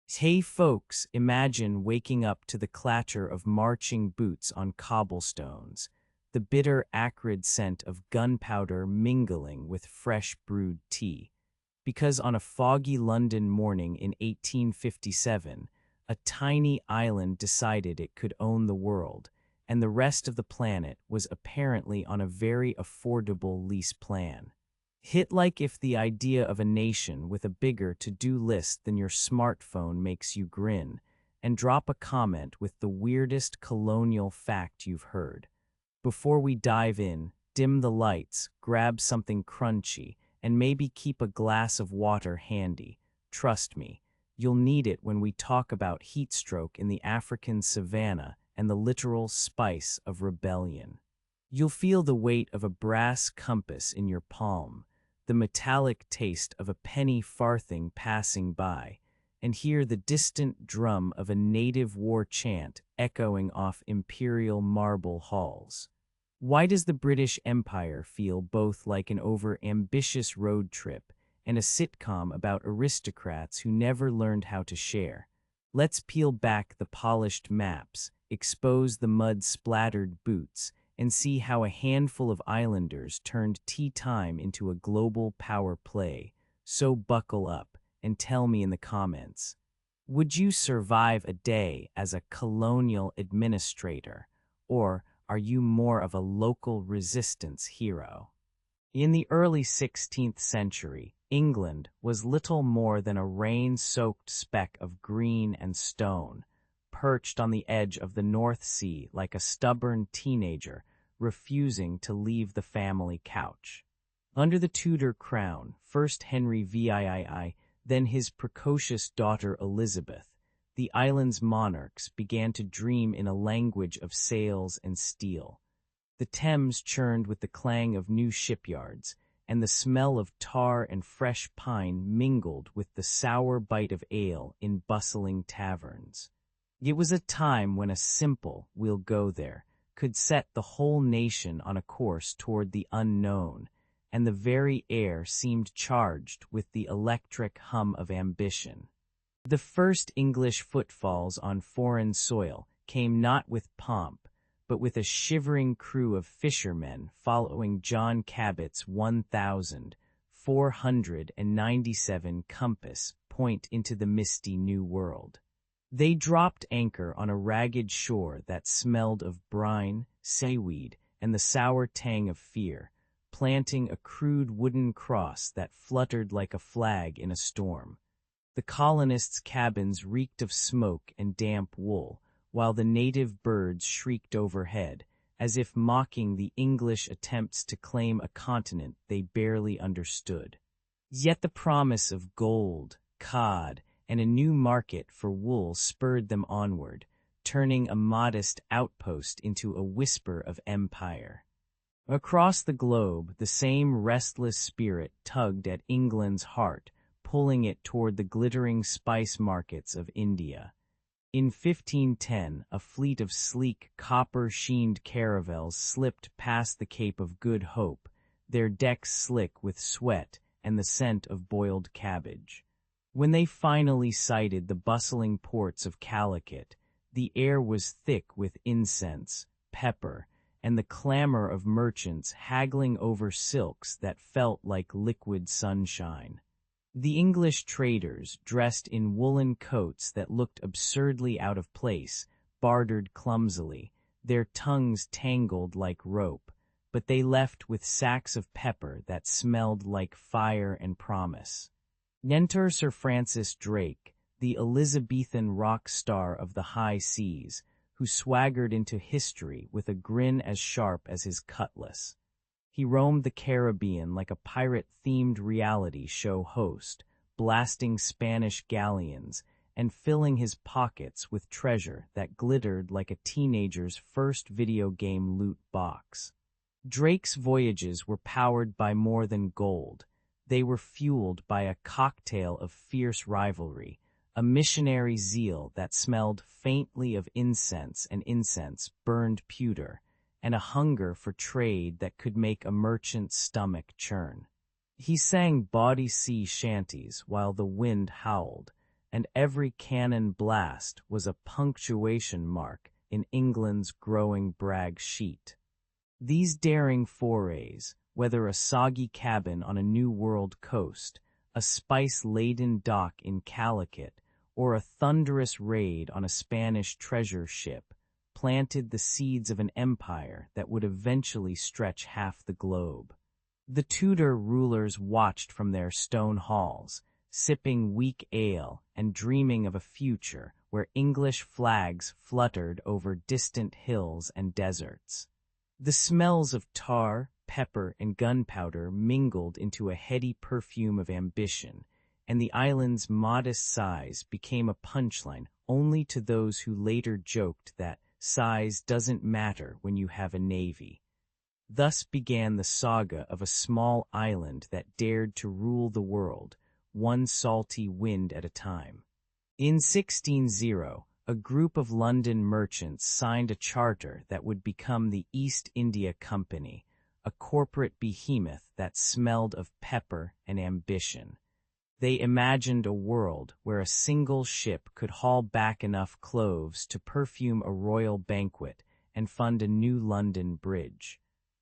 Hey folks, imagine waking up to the clatter of marching boots on cobblestones, the bitter, acrid scent of gunpowder mingling with fresh brewed tea. Because on a foggy London morning in 1857, a tiny island decided it could own the world, and the rest of the planet was apparently on a very affordable lease plan. Hit like if the idea of a nation with a bigger to-do list than your smartphone makes you grin, and drop a comment with the weirdest colonial fact you've heard. Before we dive in, dim the lights, grab something crunchy, and maybe keep a glass of water handy. Trust me, you'll need it when we talk about heat stroke in the African savanna and the literal spice of rebellion. You'll feel the weight of a brass compass in your palm, the metallic taste of a penny farthing passing by, and hear the distant drum of a native war chant echoing off imperial marble halls. Why does the British Empire feel both like an over-ambitious road trip and a sitcom about aristocrats who never learned how to share? Let's peel back the polished maps, expose the mud-splattered boots, and see how a handful of islanders turned tea time into a global power play. So buckle up and tell me in the comments, would you survive a day as a colonial administrator, or are you more of a local resistance hero? In the early 16th century, England was little more than a rain-soaked speck of green and stone, perched on the edge of the North Sea like a stubborn teenager refusing to leave the family couch. Under the Tudor crown, first Henry VIII, then his precocious daughter Elizabeth, the island's monarchs began to dream in a language of sails and steel. The Thames churned with the clang of new shipyards, and the smell of tar and fresh pine mingled with the sour bite of ale in bustling taverns. It was a time when a simple "we'll go there" could set the whole nation on a course toward the unknown, and the very air seemed charged with the electric hum of ambition. The first English footfalls on foreign soil came not with pomp, but with a shivering crew of fishermen following John Cabot's 1,497 compass point into the misty New World. They dropped anchor on a ragged shore that smelled of brine, seaweed, and the sour tang of fear, planting a crude wooden cross that fluttered like a flag in a storm. The colonists' cabins reeked of smoke and damp wool, while the native birds shrieked overhead, as if mocking the English attempts to claim a continent they barely understood. Yet the promise of gold, cod, and a new market for wool spurred them onward, turning a modest outpost into a whisper of empire. Across the globe, the same restless spirit tugged at England's heart, pulling it toward the glittering spice markets of India. In 1510, a fleet of sleek, copper-sheened caravels slipped past the Cape of Good Hope, their decks slick with sweat and the scent of boiled cabbage. When they finally sighted the bustling ports of Calicut, the air was thick with incense, pepper, and the clamor of merchants haggling over silks that felt like liquid sunshine. The English traders, dressed in woolen coats that looked absurdly out of place, bartered clumsily, their tongues tangled like rope, but they left with sacks of pepper that smelled like fire and promise. Enter Sir Francis Drake, the Elizabethan rock star of the high seas, who swaggered into history with a grin as sharp as his cutlass. He roamed the Caribbean like a pirate-themed reality show host, blasting Spanish galleons and filling his pockets with treasure that glittered like a teenager's first video game loot box. Drake's voyages were powered by more than gold. They were fueled by a cocktail of fierce rivalry, a missionary zeal that smelled faintly of incense and incense burned pewter, and a hunger for trade that could make a merchant's stomach churn. He sang bawdy sea shanties while the wind howled, and every cannon blast was a punctuation mark in England's growing brag sheet. These daring forays, whether a soggy cabin on a New World coast, a spice-laden dock in Calicut, or a thunderous raid on a Spanish treasure ship, planted the seeds of an empire that would eventually stretch half the globe. The Tudor rulers watched from their stone halls, sipping weak ale and dreaming of a future where English flags fluttered over distant hills and deserts. The smells of tar, pepper, and gunpowder mingled into a heady perfume of ambition, and the island's modest size became a punchline only to those who later joked that size doesn't matter when you have a navy. Thus began the saga of a small island that dared to rule the world, one salty wind at a time. In 1600, a group of London merchants signed a charter that would become the East India Company, a corporate behemoth that smelled of pepper and ambition. They imagined a world where a single ship could haul back enough cloves to perfume a royal banquet and fund a new London bridge.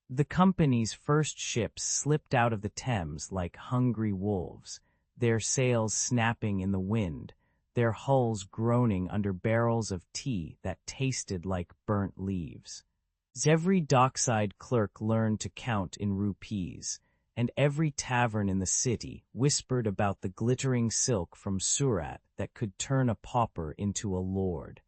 The company's first ships slipped out of the Thames like hungry wolves, their sails snapping in the wind, their hulls groaning under barrels of tea that tasted like burnt leaves. Every dockside clerk learned to count in rupees, and every tavern in the city whispered about the glittering silk from Surat that could turn a pauper into a lord.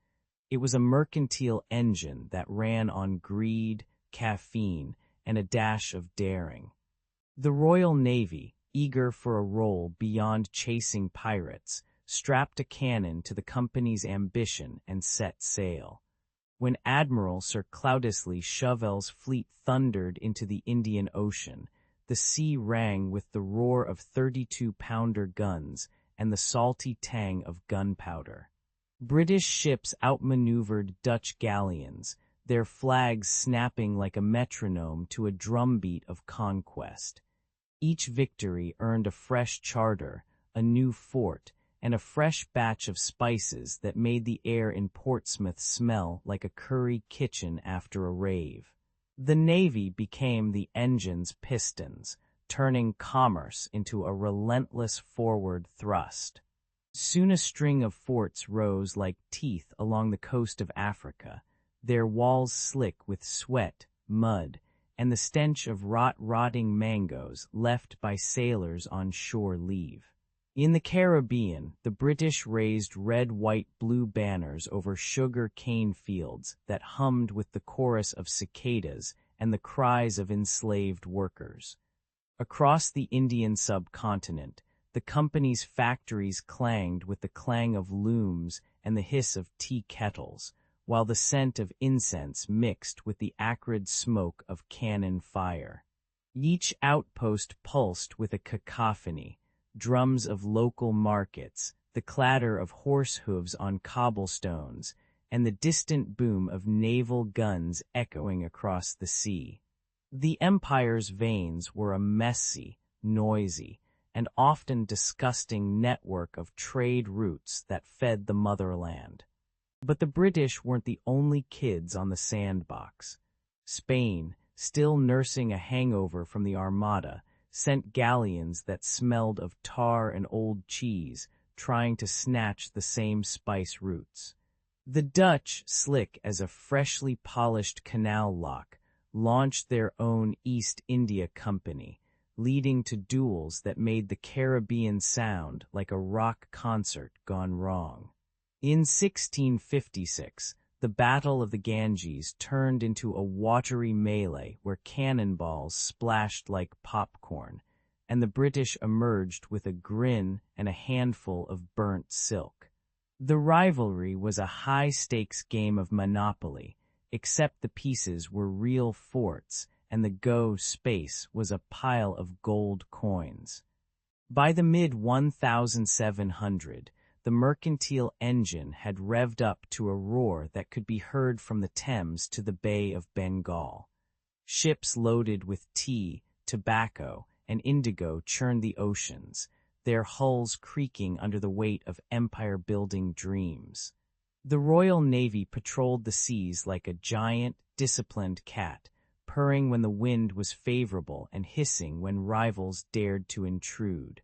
It was a mercantile engine that ran on greed, caffeine, and a dash of daring. The Royal Navy, eager for a role beyond chasing pirates, strapped a cannon to the company's ambition and set sail. When Admiral Sir Cloudesley Shovel's fleet thundered into the Indian Ocean, the sea rang with the roar of 32-pounder guns and the salty tang of gunpowder. British ships outmaneuvered Dutch galleons, their flags snapping like a metronome to a drumbeat of conquest. Each victory earned a fresh charter, a new fort, and a fresh batch of spices that made the air in Portsmouth smell like a curry kitchen after a rave. The Navy became the engine's pistons, turning commerce into a relentless forward thrust. Soon a string of forts rose like teeth along the coast of Africa, their walls slick with sweat, mud, and the stench of rotting mangoes left by sailors on shore leave. In the Caribbean, the British raised red, white, blue banners over sugar cane fields that hummed with the chorus of cicadas and the cries of enslaved workers. Across the Indian subcontinent, the company's factories clanged with the clang of looms and the hiss of tea kettles, while the scent of incense mixed with the acrid smoke of cannon fire. Each outpost pulsed with a cacophony, drums of local markets, the clatter of horse hooves on cobblestones, and the distant boom of naval guns echoing across the sea. The empire's veins were a messy, noisy, and often disgusting network of trade routes that fed the motherland. But the British weren't the only kids on the sandbox. Spain, still nursing a hangover from the Armada, sent galleons that smelled of tar and old cheese, trying to snatch the same spice routes. The Dutch, slick as a freshly polished canal lock, launched their own East India Company, leading to duels that made the Caribbean sound like a rock concert gone wrong. In 1656, the Battle of the Ganges turned into a watery melee where cannonballs splashed like popcorn, and the British emerged with a grin and a handful of burnt silk. The rivalry was a high-stakes game of Monopoly, except the pieces were real forts and the go space was a pile of gold coins. By the mid-1700s, the mercantile engine had revved up to a roar that could be heard from the Thames to the Bay of Bengal. Ships loaded with tea, tobacco, and indigo churned the oceans, their hulls creaking under the weight of empire-building dreams. The Royal Navy patrolled the seas like a giant, disciplined cat, purring when the wind was favorable and hissing when rivals dared to intrude.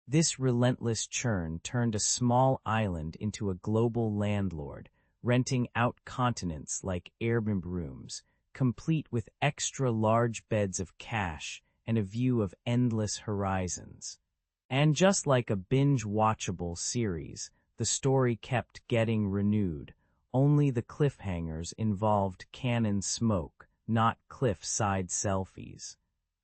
This relentless churn turned a small island into a global landlord, renting out continents like Airbnb rooms, complete with extra-large beds of cash and a view of endless horizons. And just like a binge-watchable series, the story kept getting renewed. Only the cliffhangers involved cannon smoke, not cliff-side selfies.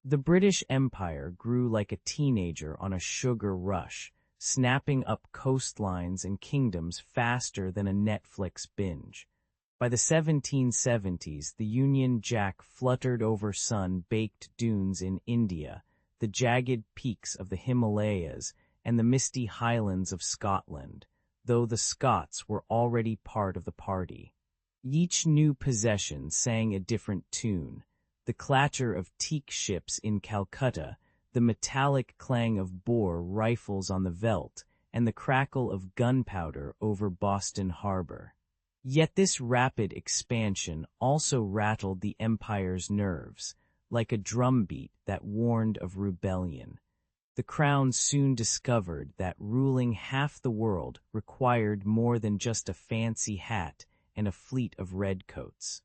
The British Empire grew like a teenager on a sugar rush, snapping up coastlines and kingdoms faster than a Netflix binge. By the 1770s, the Union Jack fluttered over sun-baked dunes in India, the jagged peaks of the Himalayas, and the misty highlands of Scotland, though the Scots were already part of the party. Each new possession sang a different tune: the clatter of teak ships in Calcutta, the metallic clang of Boer rifles on the veldt, and the crackle of gunpowder over Boston Harbor. Yet this rapid expansion also rattled the empire's nerves, like a drumbeat that warned of rebellion. The crown soon discovered that ruling half the world required more than just a fancy hat and a fleet of redcoats.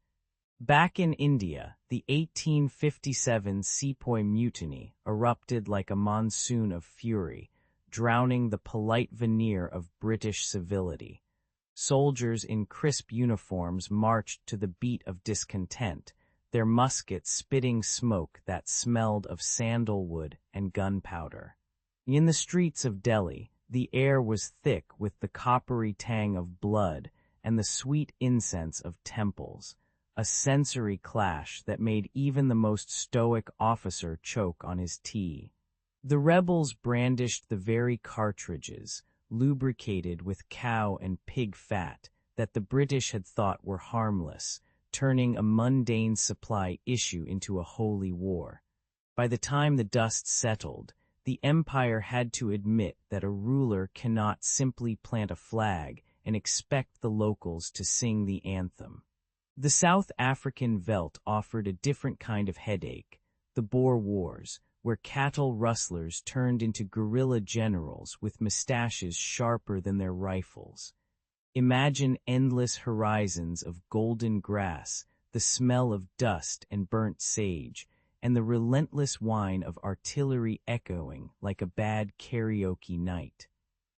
Back in India, the 1857 Sepoy Mutiny erupted like a monsoon of fury, drowning the polite veneer of British civility. Soldiers in crisp uniforms marched to the beat of discontent, their muskets spitting smoke that smelled of sandalwood and gunpowder. In the streets of Delhi, the air was thick with the coppery tang of blood and the sweet incense of temples, a sensory clash that made even the most stoic officer choke on his tea. The rebels brandished the very cartridges, lubricated with cow and pig fat, that the British had thought were harmless, turning a mundane supply issue into a holy war. By the time the dust settled, the empire had to admit that a ruler cannot simply plant a flag and expect the locals to sing the anthem. The South African veldt offered a different kind of headache: the Boer Wars, where cattle rustlers turned into guerrilla generals with mustaches sharper than their rifles. Imagine endless horizons of golden grass, the smell of dust and burnt sage, and the relentless whine of artillery echoing like a bad karaoke night.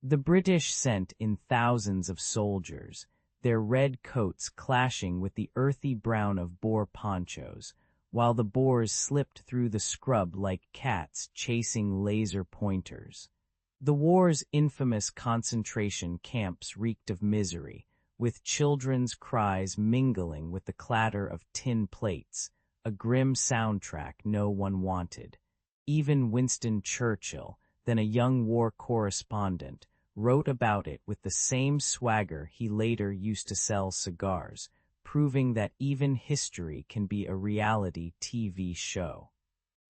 The British sent in thousands of soldiers, their red coats clashing with the earthy brown of Boer ponchos, while the Boers slipped through the scrub like cats chasing laser pointers. The war's infamous concentration camps reeked of misery, with children's cries mingling with the clatter of tin plates, a grim soundtrack no one wanted. Even Winston Churchill, then a young war correspondent, wrote about it with the same swagger he later used to sell cigars, proving that even history can be a reality TV show.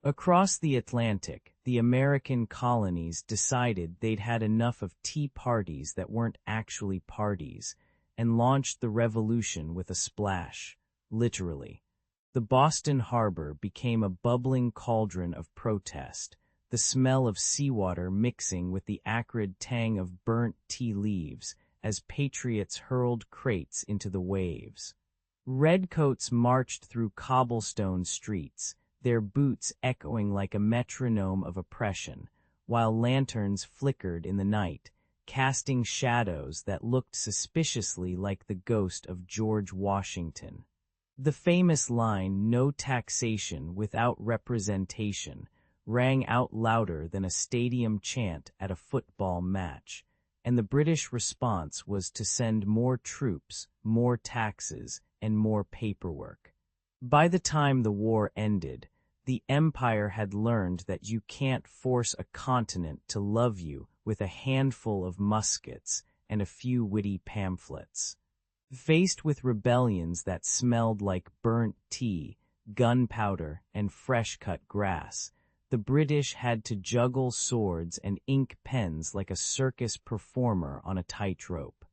Across the Atlantic, the American colonies decided they'd had enough of tea parties that weren't actually parties, and launched the revolution with a splash, literally. The Boston Harbor became a bubbling cauldron of protest, the smell of seawater mixing with the acrid tang of burnt tea leaves as patriots hurled crates into the waves. Redcoats marched through cobblestone streets, their boots echoing like a metronome of oppression, while lanterns flickered in the night, casting shadows that looked suspiciously like the ghost of George Washington. The famous line, "No taxation without representation," rang out louder than a stadium chant at a football match, and the British response was to send more troops, more taxes, and more paperwork. By the time the war ended, the empire had learned that you can't force a continent to love you with a handful of muskets and a few witty pamphlets. Faced with rebellions that smelled like burnt tea, gunpowder, and fresh-cut grass, the British had to juggle swords and ink pens like a circus performer on a tightrope.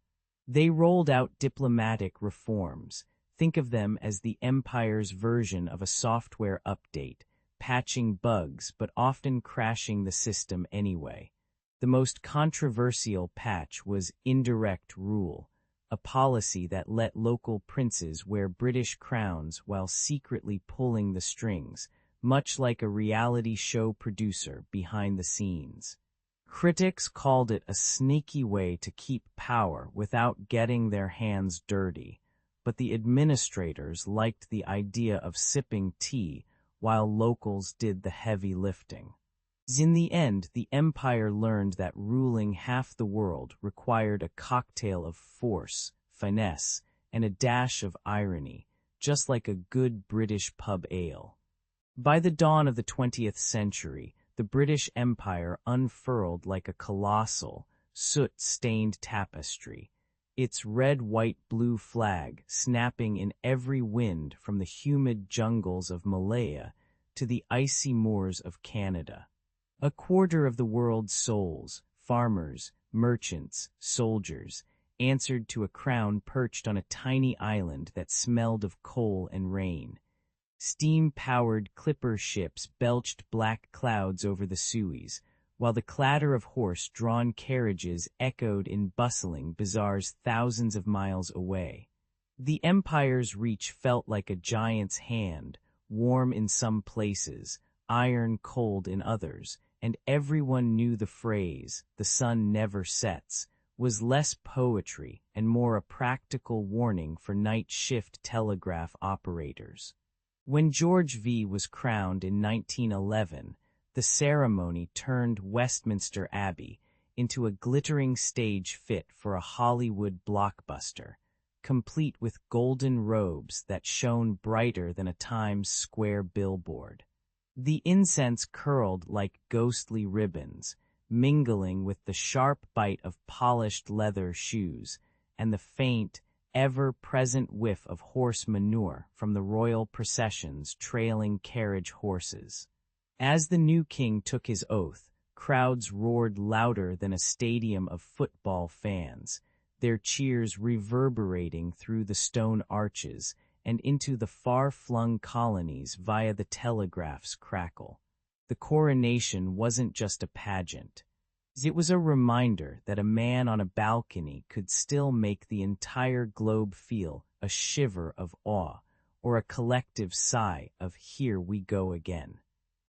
They rolled out diplomatic reforms. Think of them as the empire's version of a software update, patching bugs but often crashing the system anyway. The most controversial patch was indirect rule, a policy that let local princes wear British crowns while secretly pulling the strings, much like a reality show producer behind the scenes. Critics called it a sneaky way to keep power without getting their hands dirty, but the administrators liked the idea of sipping tea while locals did the heavy lifting. In the end, the empire learned that ruling half the world required a cocktail of force, finesse, and a dash of irony, just like a good British pub ale. By the dawn of the 20th century, the British Empire unfurled like a colossal, soot-stained tapestry, its red-white-blue flag snapping in every wind from the humid jungles of Malaya to the icy moors of Canada. A quarter of the world's souls, farmers, merchants, soldiers, answered to a crown perched on a tiny island that smelled of coal and rain. Steam-powered clipper ships belched black clouds over the Suez, while the clatter of horse-drawn carriages echoed in bustling bazaars thousands of miles away. The empire's reach felt like a giant's hand, warm in some places, iron-cold in others, and everyone knew the phrase, "the sun never sets," was less poetry and more a practical warning for night shift telegraph operators. When George V was crowned in 1911, the ceremony turned Westminster Abbey into a glittering stage fit for a Hollywood blockbuster, complete with golden robes that shone brighter than a Times Square billboard. The incense curled like ghostly ribbons, mingling with the sharp bite of polished leather shoes and the faint, ever-present whiff of horse manure from the royal procession's trailing carriage horses. As the new king took his oath, crowds roared louder than a stadium of football fans, their cheers reverberating through the stone arches and into the far-flung colonies via the telegraph's crackle. The coronation wasn't just a pageant. It was a reminder that a man on a balcony could still make the entire globe feel a shiver of awe or a collective sigh of "here we go again."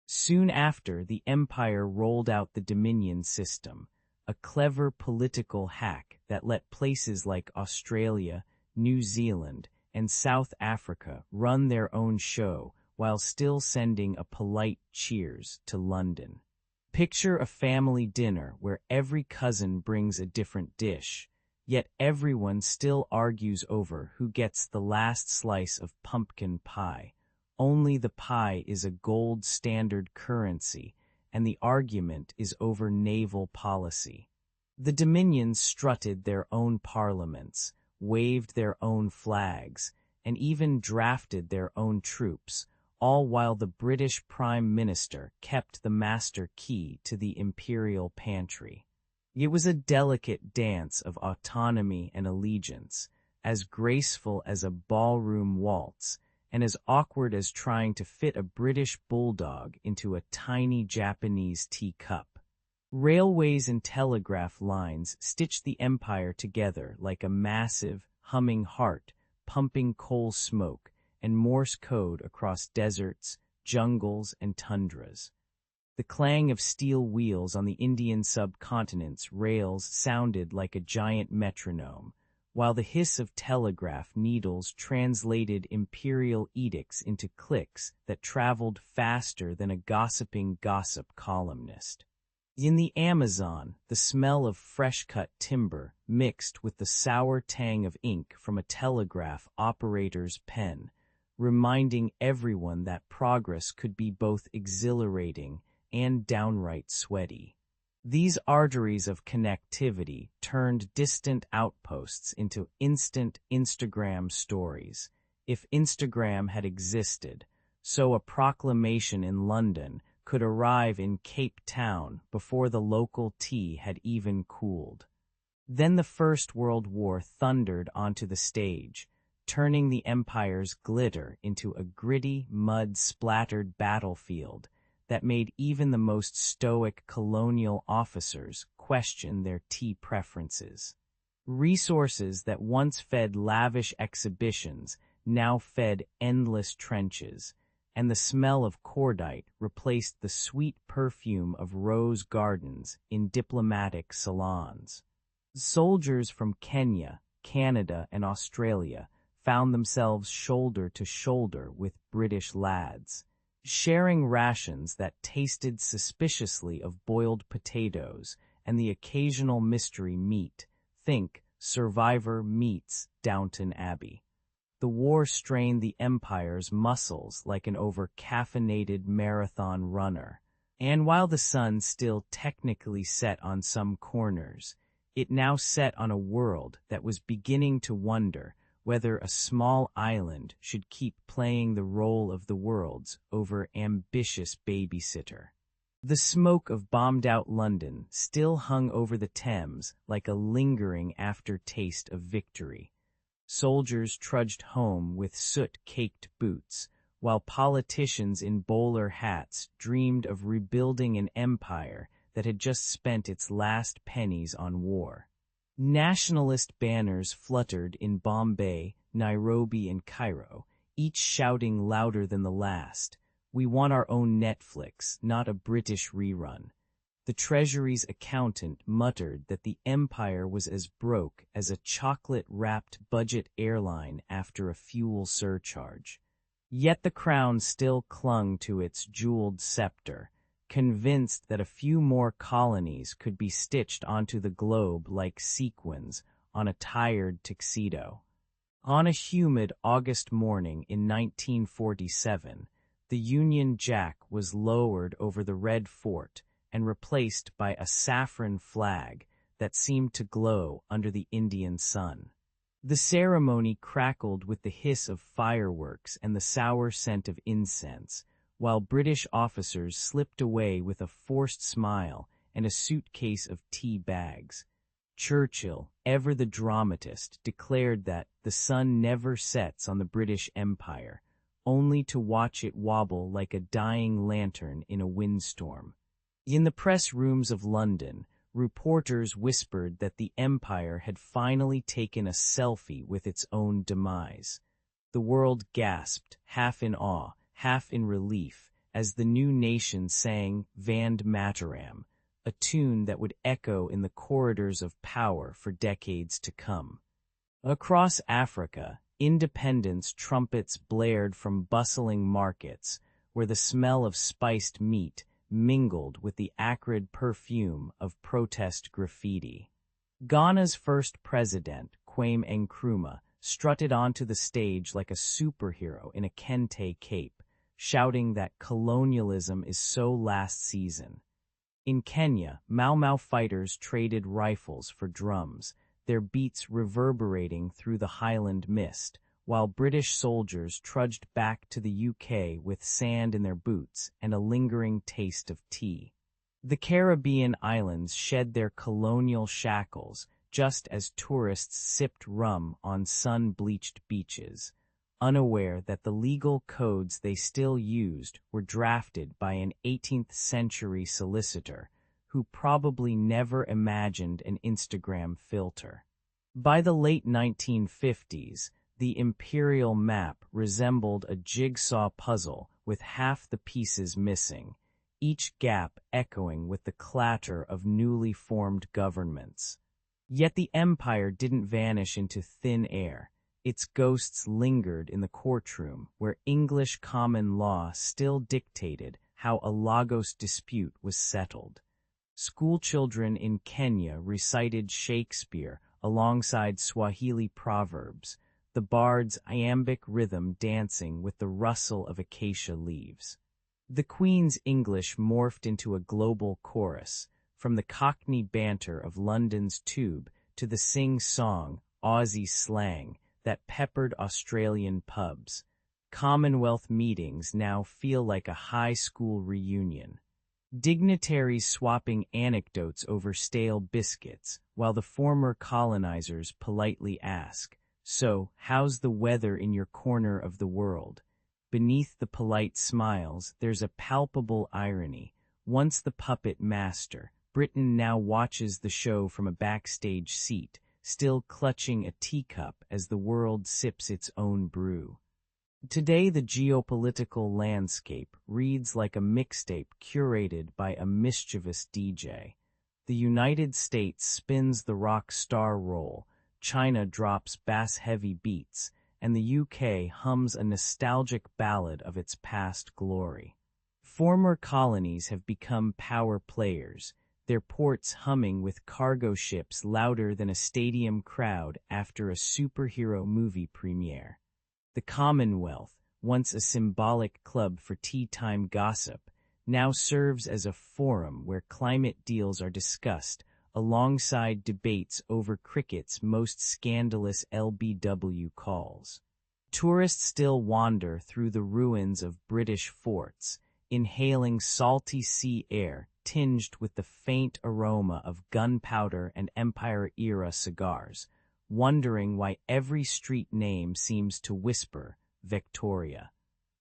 Soon after, the empire rolled out the Dominion system, a clever political hack that let places like Australia, New Zealand, and South Africa run their own show while still sending a polite cheers to London. Picture a family dinner where every cousin brings a different dish, yet everyone still argues over who gets the last slice of pumpkin pie. Only the pie is a gold standard currency, and the argument is over naval policy. The Dominions strutted their own parliaments, waved their own flags, and even drafted their own troops, all while the British Prime Minister kept the master key to the imperial pantry. It was a delicate dance of autonomy and allegiance, as graceful as a ballroom waltz, and as awkward as trying to fit a British bulldog into a tiny Japanese teacup. Railways and telegraph lines stitched the empire together like a massive, humming heart, pumping coal smoke and Morse code across deserts, jungles, and tundras. The clang of steel wheels on the Indian subcontinent's rails sounded like a giant metronome, while the hiss of telegraph needles translated imperial edicts into clicks that traveled faster than a gossiping gossip columnist. In the Amazon, the smell of fresh-cut timber mixed with the sour tang of ink from a telegraph operator's pen, reminding everyone that progress could be both exhilarating and downright sweaty. These arteries of connectivity turned distant outposts into instant Instagram stories. If Instagram had existed, so a proclamation in London could arrive in Cape Town before the local tea had even cooled. Then the First World War thundered onto the stage, turning the empire's glitter into a gritty, mud-splattered battlefield that made even the most stoic colonial officers question their tea preferences. Resources that once fed lavish exhibitions now fed endless trenches, and the smell of cordite replaced the sweet perfume of rose gardens in diplomatic salons. Soldiers from Kenya, Canada, and Australia found themselves shoulder to shoulder with British lads, sharing rations that tasted suspiciously of boiled potatoes and the occasional mystery meat. Think Survivor meets Downton Abbey. The war strained the empire's muscles like an over-caffeinated marathon runner. And while the sun still technically set on some corners, it now set on a world that was beginning to wonder whether a small island should keep playing the role of the world's over-ambitious babysitter. The smoke of bombed-out London still hung over the Thames like a lingering aftertaste of victory. Soldiers trudged home with soot-caked boots, while politicians in bowler hats dreamed of rebuilding an empire that had just spent its last pennies on war. Nationalist banners fluttered in Bombay, Nairobi, and Cairo, each shouting louder than the last, "We want our own Netflix, not a British rerun." The Treasury's accountant muttered that the empire was as broke as a chocolate-wrapped budget airline after a fuel surcharge. Yet the crown still clung to its jeweled scepter, convinced that a few more colonies could be stitched onto the globe like sequins on a tired tuxedo. On a humid August morning in 1947, the Union Jack was lowered over the Red Fort and replaced by a saffron flag that seemed to glow under the Indian sun. The ceremony crackled with the hiss of fireworks and the sour scent of incense, while British officers slipped away with a forced smile and a suitcase of tea bags. Churchill, ever the dramatist, declared that the sun never sets on the British Empire, only to watch it wobble like a dying lantern in a windstorm. In the press rooms of London, reporters whispered that the empire had finally taken a selfie with its own demise. The world gasped, half in awe, half in relief, as the new nation sang Vande Mataram, a tune that would echo in the corridors of power for decades to come. Across Africa, independence trumpets blared from bustling markets, where the smell of spiced meat mingled with the acrid perfume of protest graffiti. Ghana's first president, Kwame Nkrumah, strutted onto the stage like a superhero in a kente cape, shouting that colonialism is so last season. In Kenya, Mau Mau fighters traded rifles for drums, their beats reverberating through the highland mist, while British soldiers trudged back to the UK with sand in their boots and a lingering taste of tea. The Caribbean islands shed their colonial shackles just as tourists sipped rum on sun-bleached beaches, unaware that the legal codes they still used were drafted by an 18th-century solicitor who probably never imagined an Instagram filter. By the late 1950s, the imperial map resembled a jigsaw puzzle with half the pieces missing, each gap echoing with the clatter of newly formed governments. Yet the empire didn't vanish into thin air. Its ghosts lingered in the courtroom, where English common law still dictated how a Lagos dispute was settled. Schoolchildren in Kenya recited Shakespeare alongside Swahili proverbs, the bard's iambic rhythm dancing with the rustle of acacia leaves. The Queen's English morphed into a global chorus, from the Cockney banter of London's Tube to the sing-song, Aussie slang that peppered Australian pubs. Commonwealth meetings now feel like a high school reunion. Dignitaries swapping anecdotes over stale biscuits, while the former colonizers politely ask, "So, how's the weather in your corner of the world?" Beneath the polite smiles, there's a palpable irony. Once the puppet master, Britain now watches the show from a backstage seat, still clutching a teacup as the world sips its own brew. Today, the geopolitical landscape reads like a mixtape curated by a mischievous DJ. The United States spins the rock star role, China drops bass-heavy beats, and the UK hums a nostalgic ballad of its past glory. Former colonies have become power players, their ports humming with cargo ships louder than a stadium crowd after a superhero movie premiere. The Commonwealth, once a symbolic club for tea-time gossip, now serves as a forum where climate deals are discussed, alongside debates over cricket's most scandalous LBW calls. Tourists still wander through the ruins of British forts, inhaling salty sea air tinged with the faint aroma of gunpowder and Empire-era cigars, wondering why every street name seems to whisper, Victoria.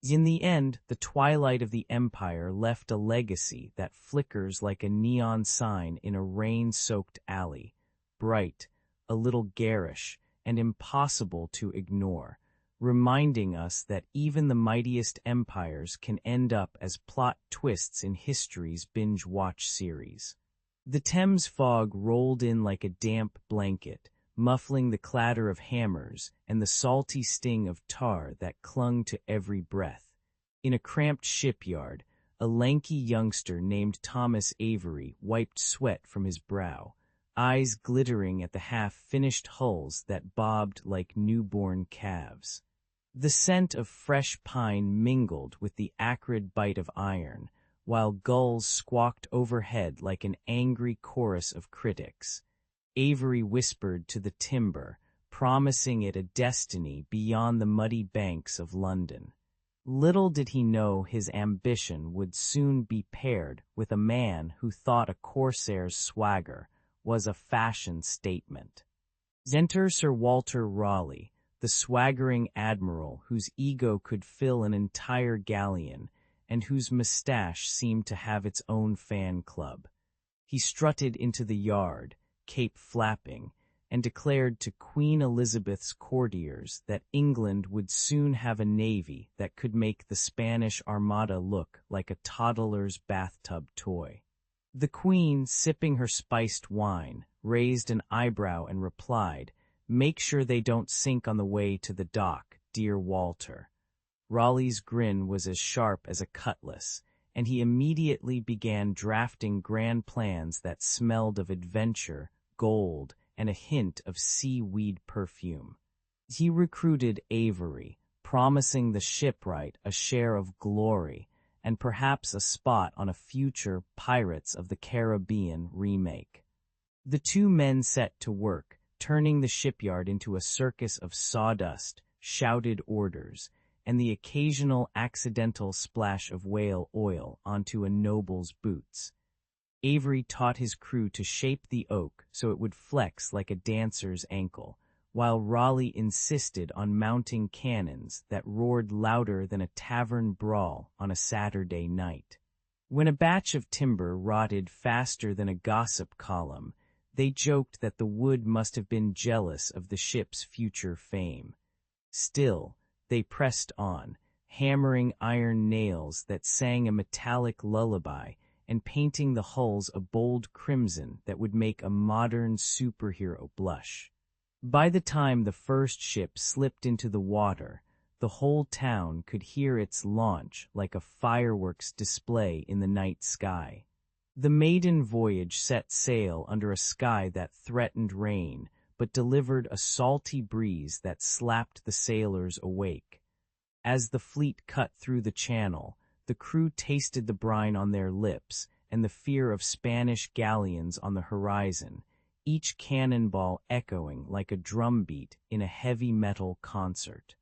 In the end, the twilight of the empire left a legacy that flickers like a neon sign in a rain-soaked alley, bright, a little garish, and impossible to ignore, reminding us that even the mightiest empires can end up as plot twists in history's binge-watch series. The Thames fog rolled in like a damp blanket, muffling the clatter of hammers and the salty sting of tar that clung to every breath. In a cramped shipyard, a lanky youngster named Thomas Avery wiped sweat from his brow, eyes glittering at the half-finished hulls that bobbed like newborn calves. The scent of fresh pine mingled with the acrid bite of iron, while gulls squawked overhead like an angry chorus of critics. Avery whispered to the timber, promising it a destiny beyond the muddy banks of London. Little did he know his ambition would soon be paired with a man who thought a corsair's swagger was a fashion statement. Enter Sir Walter Raleigh, the swaggering admiral whose ego could fill an entire galleon and whose mustache seemed to have its own fan club. He strutted into the yard, cape flapping, and declared to Queen Elizabeth's courtiers that England would soon have a navy that could make the Spanish Armada look like a toddler's bathtub toy. The Queen, sipping her spiced wine, raised an eyebrow and replied, "Make sure they don't sink on the way to the dock, dear Walter." Raleigh's grin was as sharp as a cutlass, and he immediately began drafting grand plans that smelled of adventure, gold, and a hint of seaweed perfume. He recruited Avery, promising the shipwright a share of glory and perhaps a spot on a future Pirates of the Caribbean remake. The two men set to work, turning the shipyard into a circus of sawdust, shouted orders, and the occasional accidental splash of whale oil onto a noble's boots. Avery taught his crew to shape the oak so it would flex like a dancer's ankle, while Raleigh insisted on mounting cannons that roared louder than a tavern brawl on a Saturday night. When a batch of timber rotted faster than a gossip column, they joked that the wood must have been jealous of the ship's future fame. Still, they pressed on, hammering iron nails that sang a metallic lullaby and painting the hulls a bold crimson that would make a modern superhero blush. By the time the first ship slipped into the water, the whole town could hear its launch like a fireworks display in the night sky. The maiden voyage set sail under a sky that threatened rain, but delivered a salty breeze that slapped the sailors awake. As the fleet cut through the channel, the crew tasted the brine on their lips and the fear of Spanish galleons on the horizon, each cannonball echoing like a drumbeat in a heavy metal concert.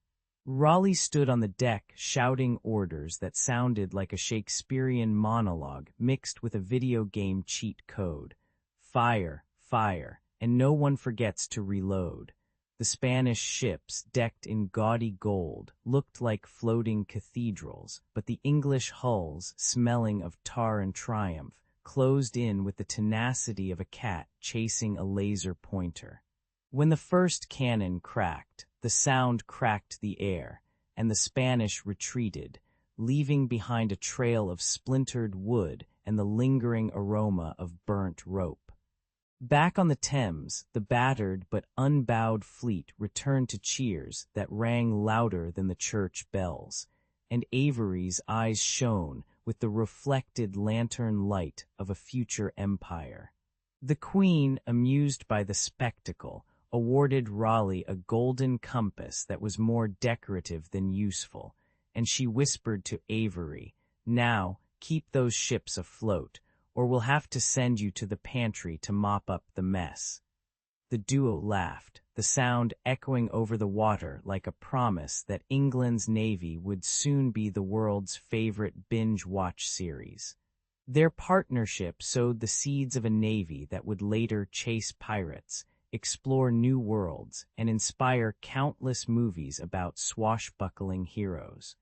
Raleigh stood on the deck shouting orders that sounded like a Shakespearean monologue mixed with a video game cheat code. Fire, fire, and no one forgets to reload. The Spanish ships, decked in gaudy gold, looked like floating cathedrals, but the English hulls, smelling of tar and triumph, closed in with the tenacity of a cat chasing a laser pointer. When the first cannon cracked, the sound cracked the air, and the Spanish retreated, leaving behind a trail of splintered wood and the lingering aroma of burnt rope. Back on the Thames, the battered but unbowed fleet returned to cheers that rang louder than the church bells, and Avery's eyes shone with the reflected lantern light of a future empire. The Queen, amused by the spectacle, awarded Raleigh a golden compass that was more decorative than useful, and she whispered to Avery, "Now, keep those ships afloat, or we'll have to send you to the pantry to mop up the mess." The duo laughed, the sound echoing over the water like a promise that England's navy would soon be the world's favorite binge-watch series. Their partnership sowed the seeds of a navy that would later chase pirates, explore new worlds, and inspire countless movies about swashbuckling heroes.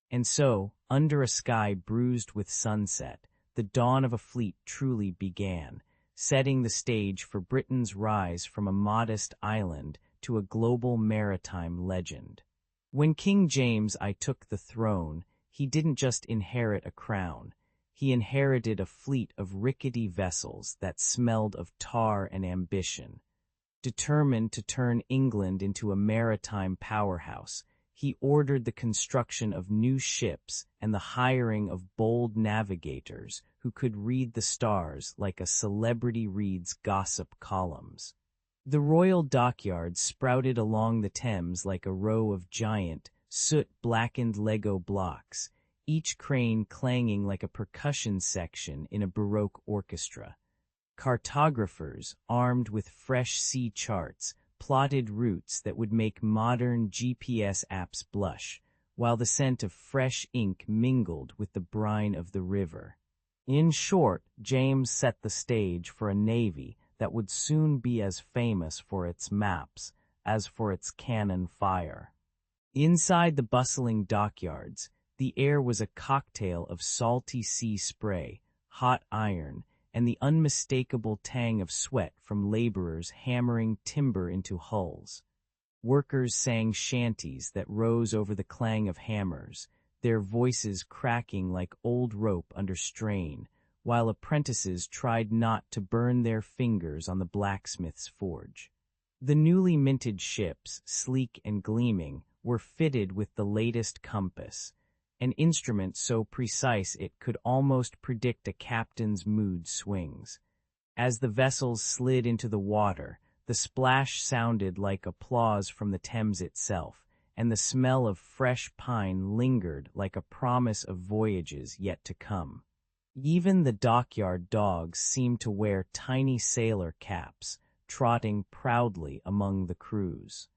And so, under a sky bruised with sunset, the dawn of a fleet truly began, setting the stage for Britain's rise from a modest island to a global maritime legend. When King James I took the throne, he didn't just inherit a crown. He inherited a fleet of rickety vessels that smelled of tar and ambition. Determined to turn England into a maritime powerhouse, he ordered the construction of new ships and the hiring of bold navigators who could read the stars like a celebrity reads gossip columns. The royal dockyards sprouted along the Thames like a row of giant, soot-blackened Lego blocks, each crane clanging like a percussion section in a Baroque orchestra. Cartographers, armed with fresh sea charts, plotted routes that would make modern GPS apps blush, while the scent of fresh ink mingled with the brine of the river. In short, James set the stage for a navy that would soon be as famous for its maps as for its cannon fire. Inside the bustling dockyards, the air was a cocktail of salty sea spray, hot iron, and the unmistakable tang of sweat from laborers hammering timber into hulls. Workers sang shanties that rose over the clang of hammers, their voices cracking like old rope under strain, while apprentices tried not to burn their fingers on the blacksmith's forge. The newly minted ships, sleek and gleaming, were fitted with the latest compass, an instrument so precise it could almost predict a captain's mood swings. As the vessels slid into the water, the splash sounded like applause from the Thames itself, and the smell of fresh pine lingered like a promise of voyages yet to come. Even the dockyard dogs seemed to wear tiny sailor caps, trotting proudly among the crews.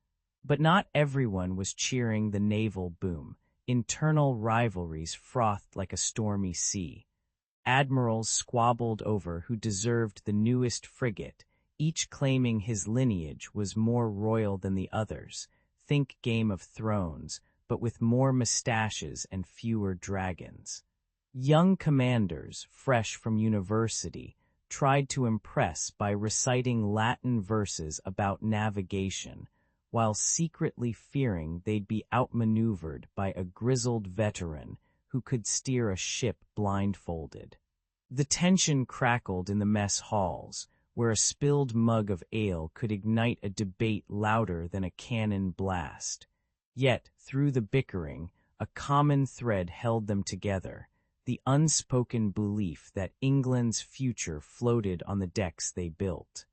But not everyone was cheering the naval boom. Internal rivalries frothed like a stormy sea. Admirals squabbled over who deserved the newest frigate, each claiming his lineage was more royal than the others. Think Game of Thrones, but with more mustaches and fewer dragons. Young commanders, fresh from university, tried to impress by reciting Latin verses about navigation, while secretly fearing they'd be outmaneuvered by a grizzled veteran who could steer a ship blindfolded. The tension crackled in the mess halls, where a spilled mug of ale could ignite a debate louder than a cannon blast. Yet, through the bickering, a common thread held them together, the unspoken belief that England's future floated on the decks they built.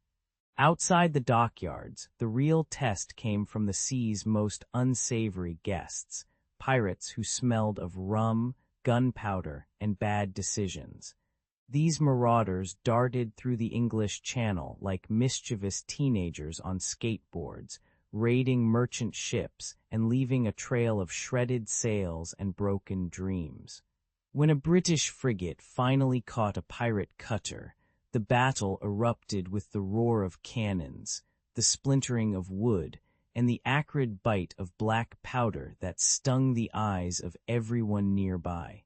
Outside the dockyards, the real test came from the sea's most unsavory guests, pirates who smelled of rum, gunpowder, and bad decisions. These marauders darted through the English Channel like mischievous teenagers on skateboards, raiding merchant ships and leaving a trail of shredded sails and broken dreams. When a British frigate finally caught a pirate cutter, the battle erupted with the roar of cannons, the splintering of wood, and the acrid bite of black powder that stung the eyes of everyone nearby.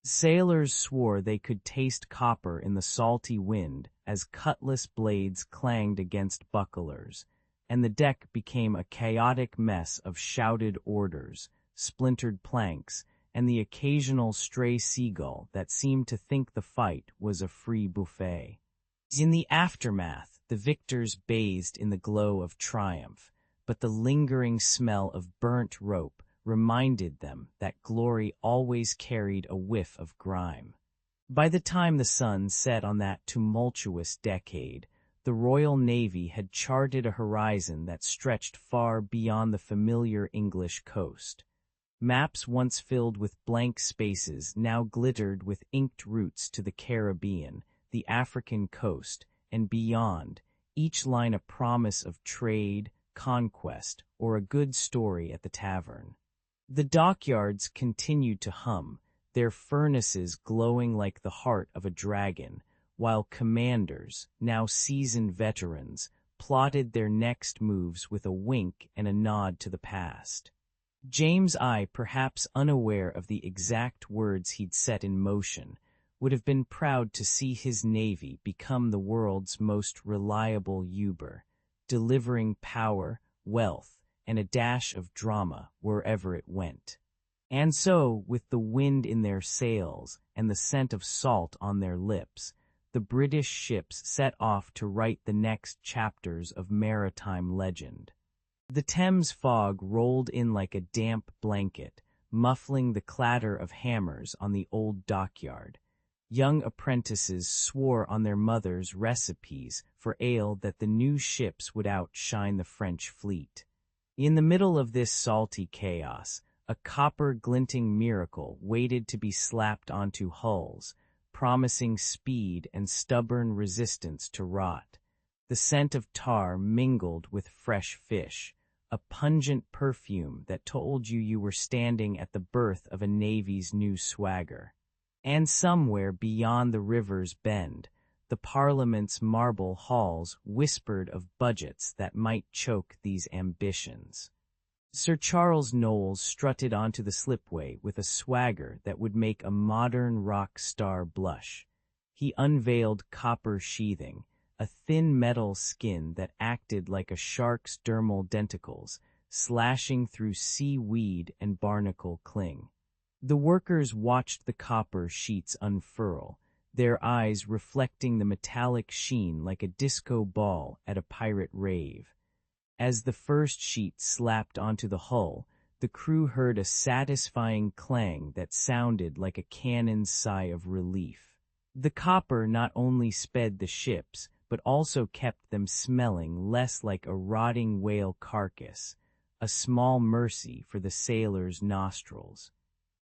Sailors swore they could taste copper in the salty wind as cutlass blades clanged against bucklers, and the deck became a chaotic mess of shouted orders, splintered planks, and the occasional stray seagull that seemed to think the fight was a free buffet. In the aftermath, the victors bathed in the glow of triumph, but the lingering smell of burnt rope reminded them that glory always carried a whiff of grime. By the time the sun set on that tumultuous decade, the Royal Navy had charted a horizon that stretched far beyond the familiar English coast. Maps once filled with blank spaces now glittered with inked routes to the Caribbean, the African coast, and beyond, each line a promise of trade, conquest, or a good story at the tavern. The dockyards continued to hum, their furnaces glowing like the heart of a dragon, while commanders, now seasoned veterans, plotted their next moves with a wink and a nod to the past. James I, perhaps unaware of the exact words he'd set in motion, would have been proud to see his navy become the world's most reliable Uber, delivering power, wealth, and a dash of drama wherever it went. And so, with the wind in their sails and the scent of salt on their lips, the British ships set off to write the next chapters of maritime legend. The Thames fog rolled in like a damp blanket, muffling the clatter of hammers on the old dockyard. Young apprentices swore on their mothers' recipes for ale that the new ships would outshine the French fleet. In the middle of this salty chaos, a copper-glinting miracle waited to be slapped onto hulls, promising speed and stubborn resistance to rot. The scent of tar mingled with fresh fish, a pungent perfume that told you were standing at the birth of a navy's new swagger. And somewhere beyond the river's bend, the Parliament's marble halls whispered of budgets that might choke these ambitions. Sir Charles Knowles strutted onto the slipway with a swagger that would make a modern rock star blush. He unveiled copper sheathing, a thin metal skin that acted like a shark's dermal denticles, slashing through seaweed and barnacle cling. The workers watched the copper sheets unfurl, their eyes reflecting the metallic sheen like a disco ball at a pirate rave. As the first sheet slapped onto the hull, the crew heard a satisfying clang that sounded like a cannon's sigh of relief. The copper not only sped the ships, but also kept them smelling less like a rotting whale carcass, a small mercy for the sailors' nostrils.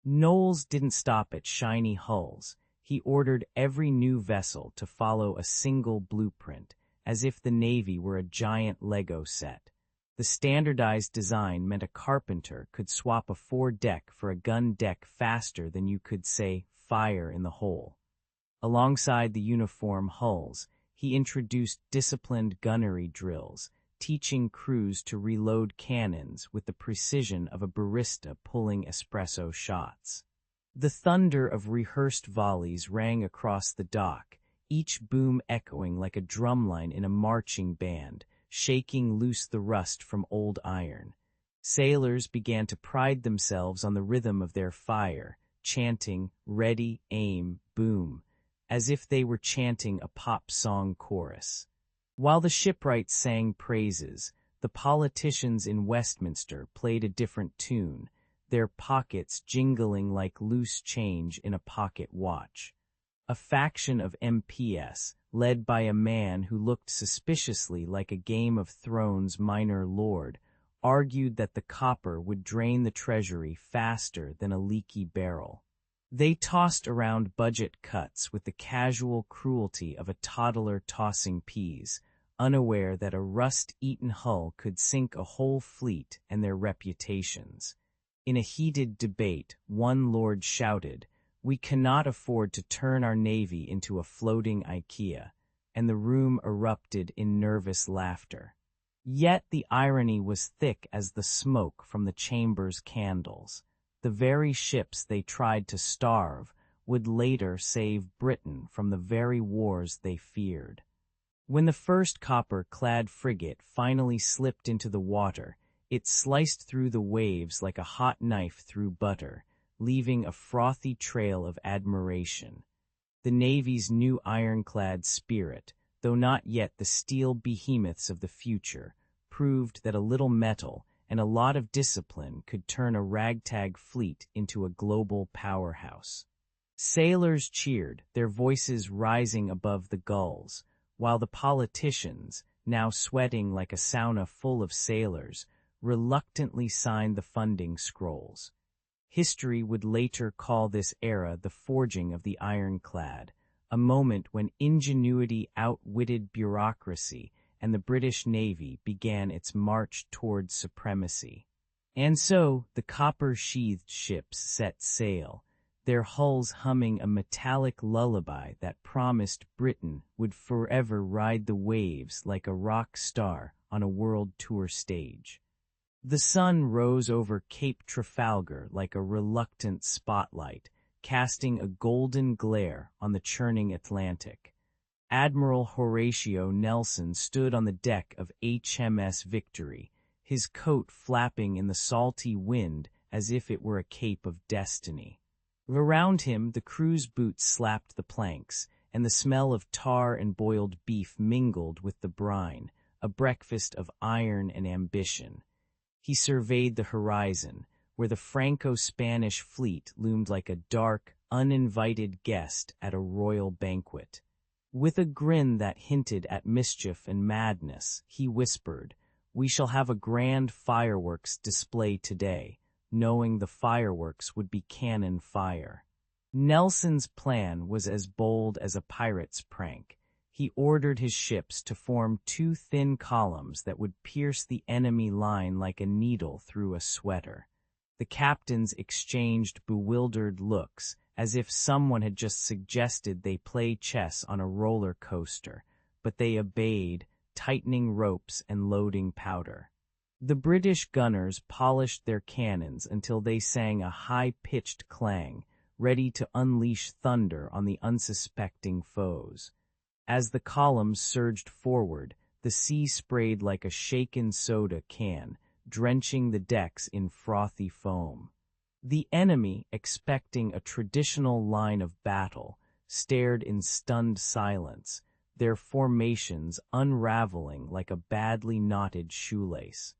Knowles didn't stop at shiny hulls. He ordered every new vessel to follow a single blueprint, as if the Navy were a giant Lego set. The standardized design meant a carpenter could swap a foredeck for a gun deck faster than you could say fire in the hole. Alongside the uniform hulls, he introduced disciplined gunnery drills, teaching crews to reload cannons with the precision of a barista pulling espresso shots. The thunder of rehearsed volleys rang across the dock, each boom echoing like a drumline in a marching band, shaking loose the rust from old iron. Sailors began to pride themselves on the rhythm of their fire, chanting, "Ready, aim, boom," as if they were chanting a pop song chorus. While the shipwrights sang praises, the politicians in Westminster played a different tune, their pockets jingling like loose change in a pocket watch. A faction of MPs, led by a man who looked suspiciously like a Game of Thrones minor lord, argued that the copper would drain the treasury faster than a leaky barrel. They tossed around budget cuts with the casual cruelty of a toddler tossing peas, unaware that a rust-eaten hull could sink a whole fleet and their reputations. In a heated debate, one lord shouted, "We cannot afford to turn our navy into a floating IKEA," and the room erupted in nervous laughter. Yet the irony was thick as the smoke from the chamber's candles. The very ships they tried to starve would later save Britain from the very wars they feared. When the first copper-clad frigate finally slipped into the water, it sliced through the waves like a hot knife through butter, leaving a frothy trail of admiration. The Navy's new ironclad spirit, though not yet the steel behemoths of the future, proved that a little metal and a lot of discipline could turn a ragtag fleet into a global powerhouse. Sailors cheered, their voices rising above the gulls, while the politicians, now sweating like a sauna full of sailors, reluctantly signed the funding scrolls. History would later call this era the forging of the ironclad, a moment when ingenuity outwitted bureaucracy and the British Navy began its march towards supremacy. And so the copper-sheathed ships set sail, their hulls humming a metallic lullaby that promised Britain would forever ride the waves like a rock star on a world tour stage. The sun rose over Cape Trafalgar like a reluctant spotlight, casting a golden glare on the churning Atlantic. Admiral Horatio Nelson stood on the deck of HMS Victory, his coat flapping in the salty wind as if it were a cape of destiny. Around him, the crew's boots slapped the planks, and the smell of tar and boiled beef mingled with the brine, a breakfast of iron and ambition. He surveyed the horizon, where the Franco-Spanish fleet loomed like a dark, uninvited guest at a royal banquet. With a grin that hinted at mischief and madness, he whispered, "We shall have a grand fireworks display today," knowing the fireworks would be cannon fire. Nelson's plan was as bold as a pirate's prank. He ordered his ships to form two thin columns that would pierce the enemy line like a needle through a sweater. The captains exchanged bewildered looks, as if someone had just suggested they play chess on a roller coaster, but they obeyed, tightening ropes and loading powder. The British gunners polished their cannons until they sang a high-pitched clang, ready to unleash thunder on the unsuspecting foes. As the columns surged forward, the sea sprayed like a shaken soda can, drenching the decks in frothy foam. The enemy, expecting a traditional line of battle, stared in stunned silence, their formations unraveling like a badly knotted shoelace.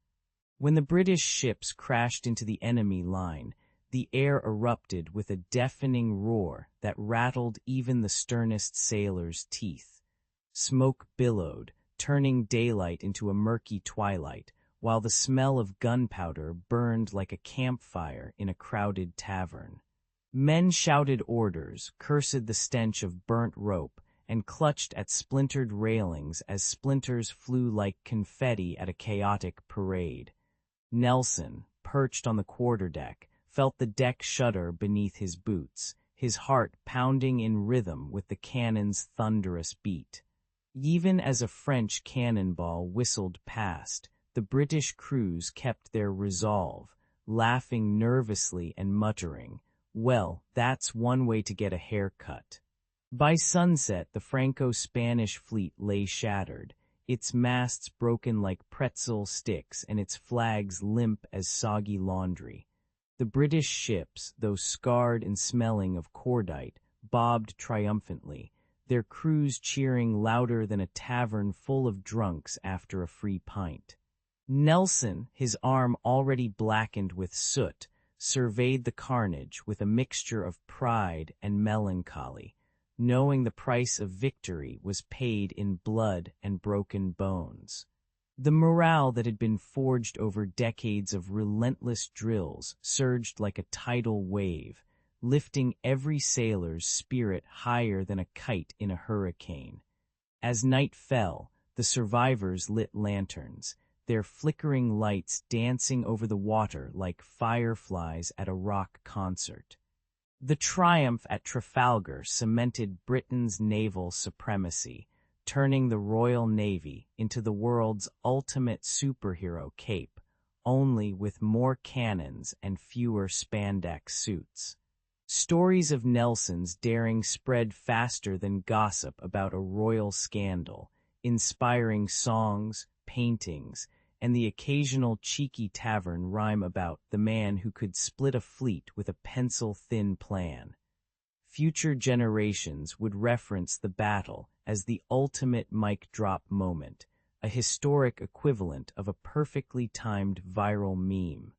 When the British ships crashed into the enemy line, the air erupted with a deafening roar that rattled even the sternest sailor's teeth. Smoke billowed, turning daylight into a murky twilight, while the smell of gunpowder burned like a campfire in a crowded tavern. Men shouted orders, cursed the stench of burnt rope, and clutched at splintered railings as splinters flew like confetti at a chaotic parade. Nelson, perched on the quarterdeck, felt the deck shudder beneath his boots, his heart pounding in rhythm with the cannon's thunderous beat. Even as a French cannonball whistled past, the British crews kept their resolve, laughing nervously and muttering, "Well, that's one way to get a haircut." By sunset, the Franco-Spanish fleet lay shattered, its masts broken like pretzel sticks and its flags limp as soggy laundry. The British ships, though scarred and smelling of cordite, bobbed triumphantly, their crews cheering louder than a tavern full of drunks after a free pint. Nelson, his arm already blackened with soot, surveyed the carnage with a mixture of pride and melancholy, knowing the price of victory was paid in blood and broken bones. The morale that had been forged over decades of relentless drills surged like a tidal wave, lifting every sailor's spirit higher than a kite in a hurricane. As night fell, the The survivors lit lanterns, their flickering lights dancing over the water like fireflies at a rock concert. The triumph at Trafalgar cemented Britain's naval supremacy, turning the Royal Navy into the world's ultimate superhero cape, only with more cannons and fewer spandex suits. Stories of Nelson's daring spread faster than gossip about a royal scandal, inspiring songs, paintings, and the occasional cheeky tavern rhyme about the man who could split a fleet with a pencil-thin plan. Future generations would reference the battle as the ultimate mic drop moment, a historic equivalent of a perfectly timed viral meme.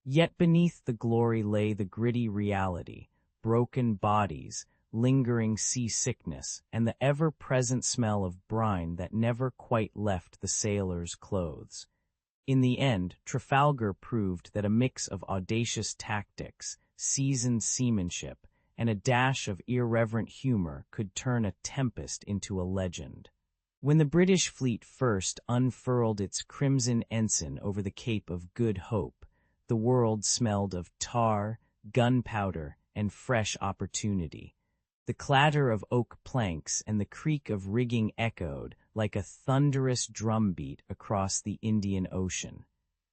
Yet beneath the glory lay the gritty reality: broken bodies, lingering seasickness, and the ever-present smell of brine that never quite left the sailors' clothes. In the end, Trafalgar proved that a mix of audacious tactics, seasoned seamanship, and a dash of irreverent humor could turn a tempest into a legend. When the British fleet first unfurled its crimson ensign over the Cape of Good Hope, the world smelled of tar, gunpowder, and fresh opportunity. The clatter of oak planks and the creak of rigging echoed like a thunderous drumbeat across the Indian Ocean.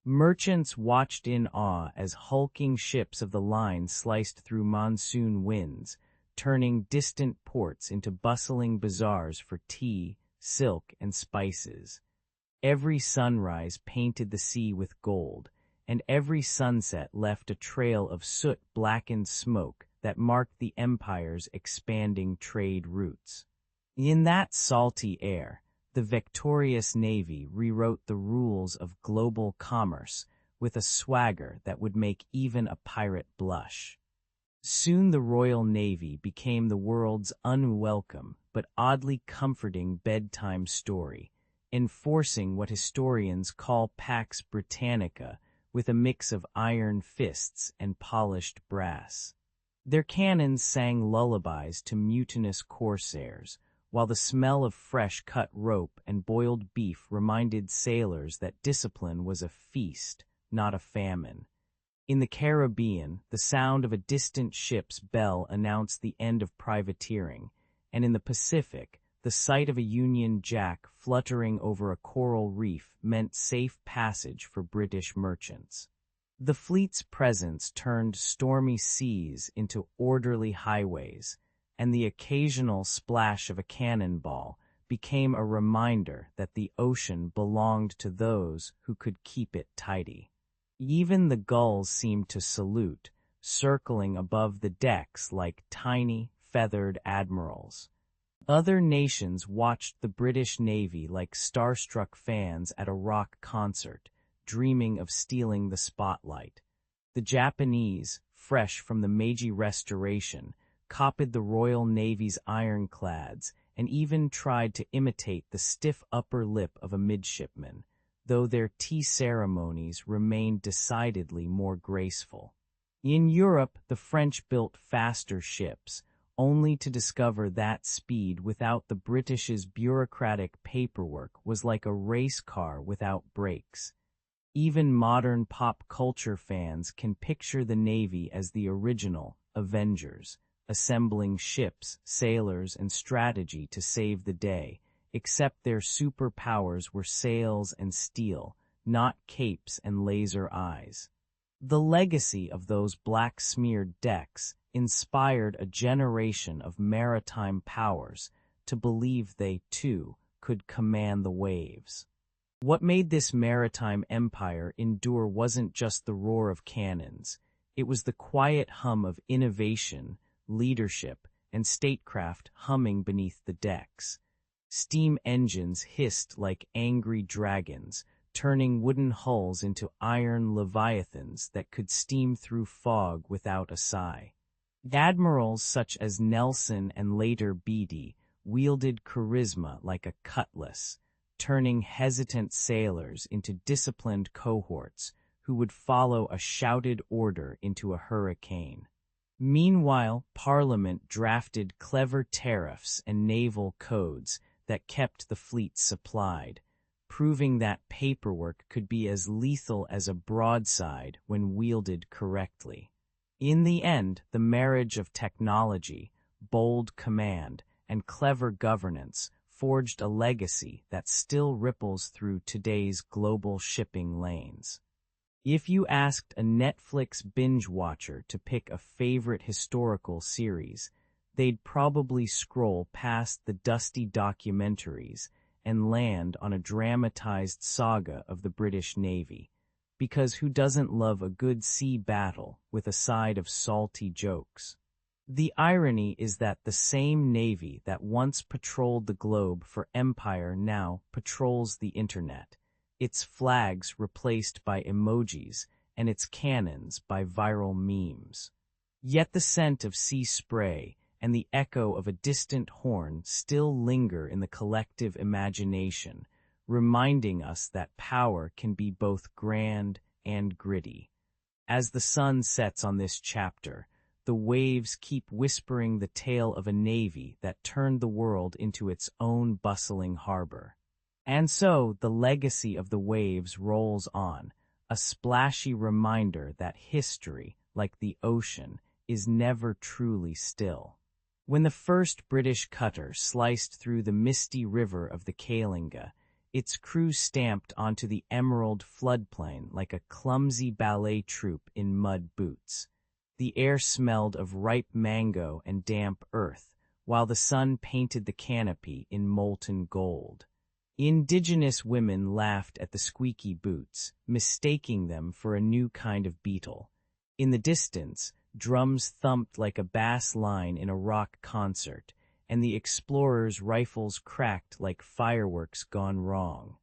Merchants watched in awe as hulking ships of the line sliced through monsoon winds, turning distant ports into bustling bazaars for tea, silk, and spices. Every sunrise painted the sea with gold, and every sunset left a trail of soot-blackened smoke that marked the empire's expanding trade routes. In that salty air, the victorious navy rewrote the rules of global commerce with a swagger that would make even a pirate blush. Soon the Royal Navy became the world's unwelcome but oddly comforting bedtime story, enforcing what historians call Pax Britannica with a mix of iron fists and polished brass. Their cannons sang lullabies to mutinous corsairs, while the smell of fresh-cut rope and boiled beef reminded sailors that discipline was a feast, not a famine. In the Caribbean, the sound of a distant ship's bell announced the end of privateering, and in the Pacific, the sight of a Union Jack fluttering over a coral reef meant safe passage for British merchants. The fleet's presence turned stormy seas into orderly highways, and the occasional splash of a cannonball became a reminder that the ocean belonged to those who could keep it tidy. Even the gulls seemed to salute, circling above the decks like tiny, feathered admirals. Other nations watched the British Navy like starstruck fans at a rock concert, dreaming of stealing the spotlight. The Japanese, fresh from the Meiji Restoration, copied the Royal Navy's ironclads and even tried to imitate the stiff upper lip of a midshipman, though their tea ceremonies remained decidedly more graceful. In Europe, the French built faster ships, only to discover that speed without the British's bureaucratic paperwork was like a race car without brakes. Even modern pop culture fans can picture the Navy as the original Avengers, assembling ships, sailors, and strategy to save the day, except their superpowers were sails and steel, not capes and laser eyes. The legacy of those black-smeared decks inspired a generation of maritime powers to believe they, too, could command the waves. What made this maritime empire endure wasn't just the roar of cannons, it was the quiet hum of innovation, leadership, and statecraft humming beneath the decks. Steam engines hissed like angry dragons, turning wooden hulls into iron leviathans that could steam through fog without a sigh. Admirals such as Nelson and later Beatty wielded charisma like a cutlass, turning hesitant sailors into disciplined cohorts who would follow a shouted order into a hurricane. Meanwhile, Parliament drafted clever tariffs and naval codes that kept the fleet supplied, proving that paperwork could be as lethal as a broadside when wielded correctly. In the end, the marriage of technology, bold command, and clever governance forged a legacy that still ripples through today's global shipping lanes. If you asked a Netflix binge watcher to pick a favorite historical series, they'd probably scroll past the dusty documentaries and land on a dramatized saga of the British Navy. Because who doesn't love a good sea battle with a side of salty jokes? The irony is that the same Navy that once patrolled the globe for empire now patrols the internet, its flags replaced by emojis and its cannons by viral memes. Yet the scent of sea spray and the echo of a distant horn still linger in the collective imagination, reminding us that power can be both grand and gritty. As the sun sets on this chapter, the waves keep whispering the tale of a navy that turned the world into its own bustling harbor. And so the legacy of the waves rolls on, a splashy reminder that history, like the ocean, is never truly still. When the first British cutter sliced through the misty river of the Kalinga, its crew stamped onto the emerald floodplain like a clumsy ballet troupe in mud boots. The air smelled of ripe mango and damp earth, while the sun painted the canopy in molten gold. Indigenous women laughed at the squeaky boots, mistaking them for a new kind of beetle. In the distance, drums thumped like a bass line in a rock concert, and the explorers' rifles cracked like fireworks gone wrong.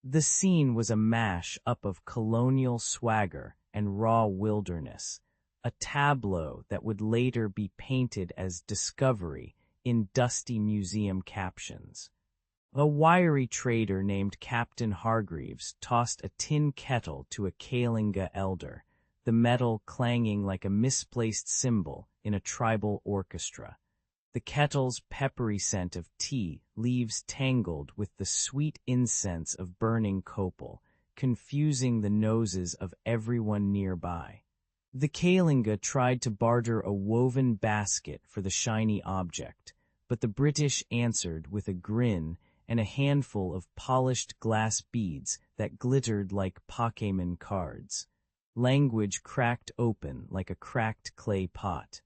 The scene was a mash-up of colonial swagger and raw wilderness, a tableau that would later be painted as discovery in dusty museum captions. A wiry trader named Captain Hargreaves tossed a tin kettle to a Kalinga elder, the metal clanging like a misplaced cymbal in a tribal orchestra. The kettle's peppery scent of tea leaves tangled with the sweet incense of burning copal, confusing the noses of everyone nearby. The Kalinga tried to barter a woven basket for the shiny object, but the British answered with a grin and a handful of polished glass beads that glittered like Pokémon cards. Language cracked open like a cracked clay pot.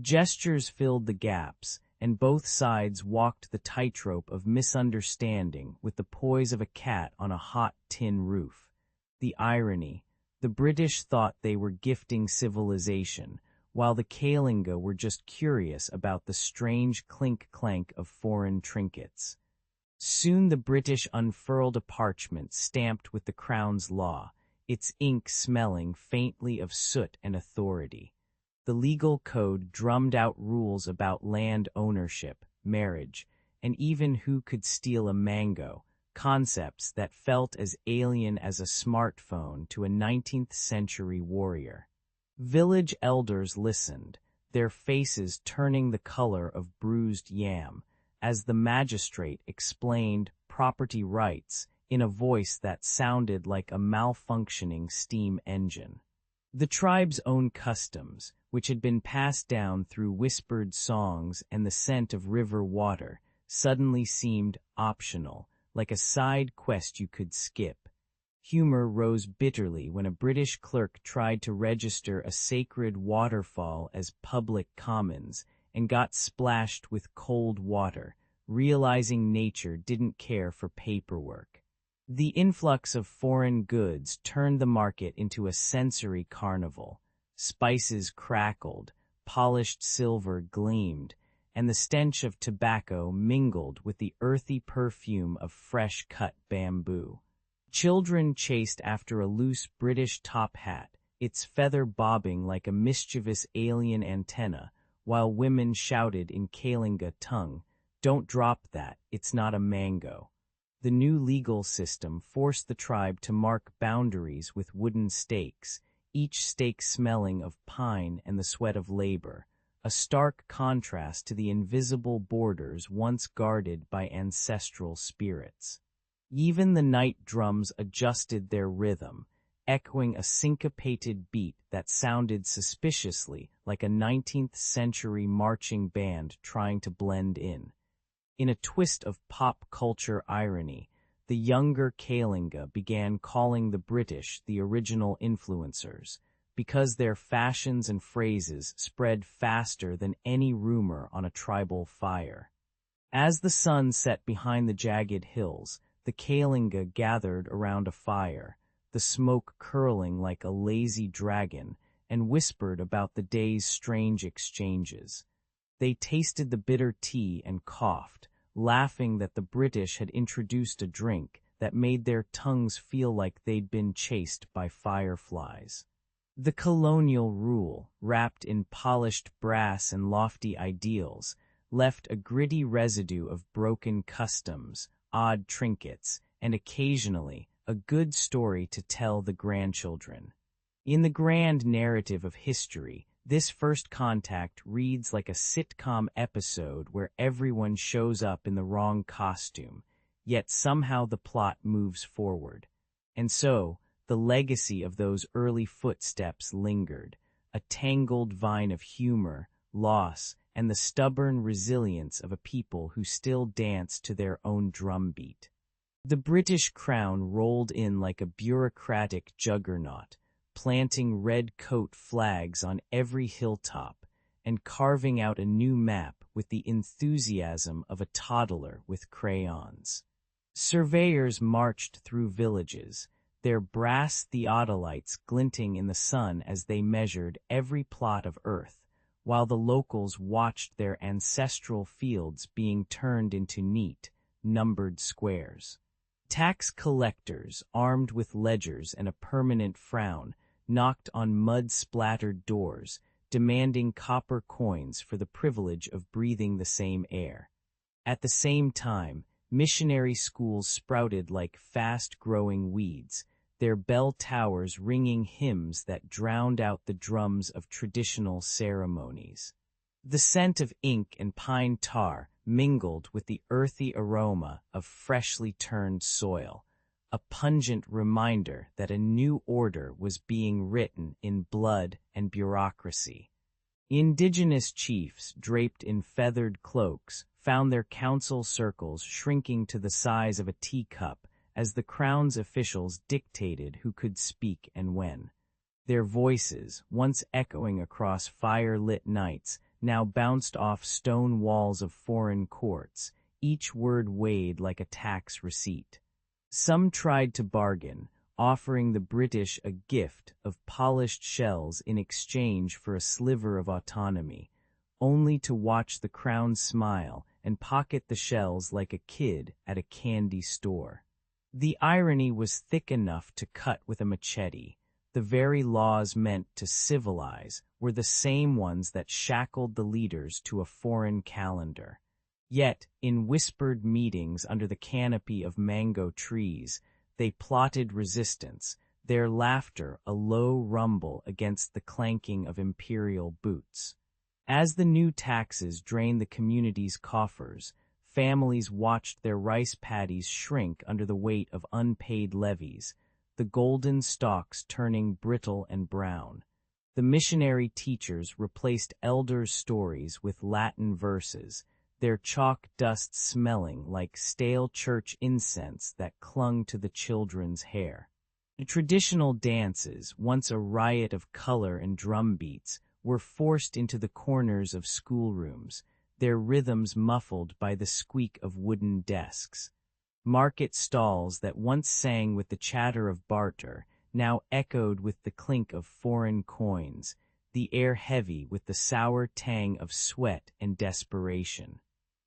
Gestures filled the gaps, and both sides walked the tightrope of misunderstanding with the poise of a cat on a hot tin roof. The irony: the British thought they were gifting civilization, while the Kalinga were just curious about the strange clink-clank of foreign trinkets. Soon the British unfurled a parchment stamped with the Crown's law, its ink smelling faintly of soot and authority. The legal code drummed out rules about land ownership, marriage, and even who could steal a mango, concepts that felt as alien as a smartphone to a 19th-century warrior. Village elders listened, their faces turning the color of bruised yam, as the magistrate explained property rights in a voice that sounded like a malfunctioning steam engine. The tribe's own customs, which had been passed down through whispered songs and the scent of river water, suddenly seemed optional, like a side quest you could skip. Humor rose bitterly when a British clerk tried to register a sacred waterfall as public commons and got splashed with cold water, realizing nature didn't care for paperwork. The influx of foreign goods turned the market into a sensory carnival. Spices crackled, polished silver gleamed, and the stench of tobacco mingled with the earthy perfume of fresh-cut bamboo. Children chased after a loose British top hat, its feather bobbing like a mischievous alien antenna, while women shouted in Kalinga tongue, "Don't drop that, it's not a mango." The new legal system forced the tribe to mark boundaries with wooden stakes, each stake smelling of pine and the sweat of labor, a stark contrast to the invisible borders once guarded by ancestral spirits. Even the night drums adjusted their rhythm, echoing a syncopated beat that sounded suspiciously like a 19th-century marching band trying to blend in. In a twist of pop culture irony, the younger Kalinga began calling the British the original influencers, because their fashions and phrases spread faster than any rumor on a tribal fire. As the sun set behind the jagged hills, the Kalinga gathered around a fire, the smoke curling like a lazy dragon, and whispered about the day's strange exchanges. They tasted the bitter tea and coughed, laughing that the British had introduced a drink that made their tongues feel like they'd been chased by fireflies. The colonial rule, wrapped in polished brass and lofty ideals, left a gritty residue of broken customs, odd trinkets, and occasionally a good story to tell the grandchildren. In the grand narrative of history, this first contact reads like a sitcom episode where everyone shows up in the wrong costume, yet somehow the plot moves forward. And so, the legacy of those early footsteps lingered, a tangled vine of humor, loss, and the stubborn resilience of a people who still dance to their own drumbeat. The British crown rolled in like a bureaucratic juggernaut, planting red coat flags on every hilltop and carving out a new map with the enthusiasm of a toddler with crayons. Surveyors marched through villages, their brass theodolites glinting in the sun as they measured every plot of earth, while the locals watched their ancestral fields being turned into neat, numbered squares. Tax collectors, armed with ledgers and a permanent frown, knocked on mud-splattered doors, demanding copper coins for the privilege of breathing the same air. At the same time, missionary schools sprouted like fast-growing weeds, their bell towers ringing hymns that drowned out the drums of traditional ceremonies. The scent of ink and pine tar mingled with the earthy aroma of freshly turned soil, a pungent reminder that a new order was being written in blood and bureaucracy. Indigenous chiefs, draped in feathered cloaks, found their council circles shrinking to the size of a teacup as the crown's officials dictated who could speak and when. Their voices, once echoing across fire-lit nights, now bounced off stone walls of foreign courts, each word weighed like a tax receipt. Some tried to bargain, offering the British a gift of polished shells in exchange for a sliver of autonomy, only to watch the crown smile and pocket the shells like a kid at a candy store. The irony was thick enough to cut with a machete. The very laws meant to civilize were the same ones that shackled the leaders to a foreign calendar. Yet, in whispered meetings under the canopy of mango trees, they plotted resistance, their laughter a low rumble against the clanking of imperial boots. As the new taxes drained the community's coffers, families watched their rice paddies shrink under the weight of unpaid levies, the golden stalks turning brittle and brown. The missionary teachers replaced elders' stories with Latin verses, their chalk dust smelling like stale church incense that clung to the children's hair. The traditional dances, once a riot of color and drum beats, were forced into the corners of schoolrooms, their rhythms muffled by the squeak of wooden desks. Market stalls that once sang with the chatter of barter now echoed with the clink of foreign coins, the air heavy with the sour tang of sweat and desperation.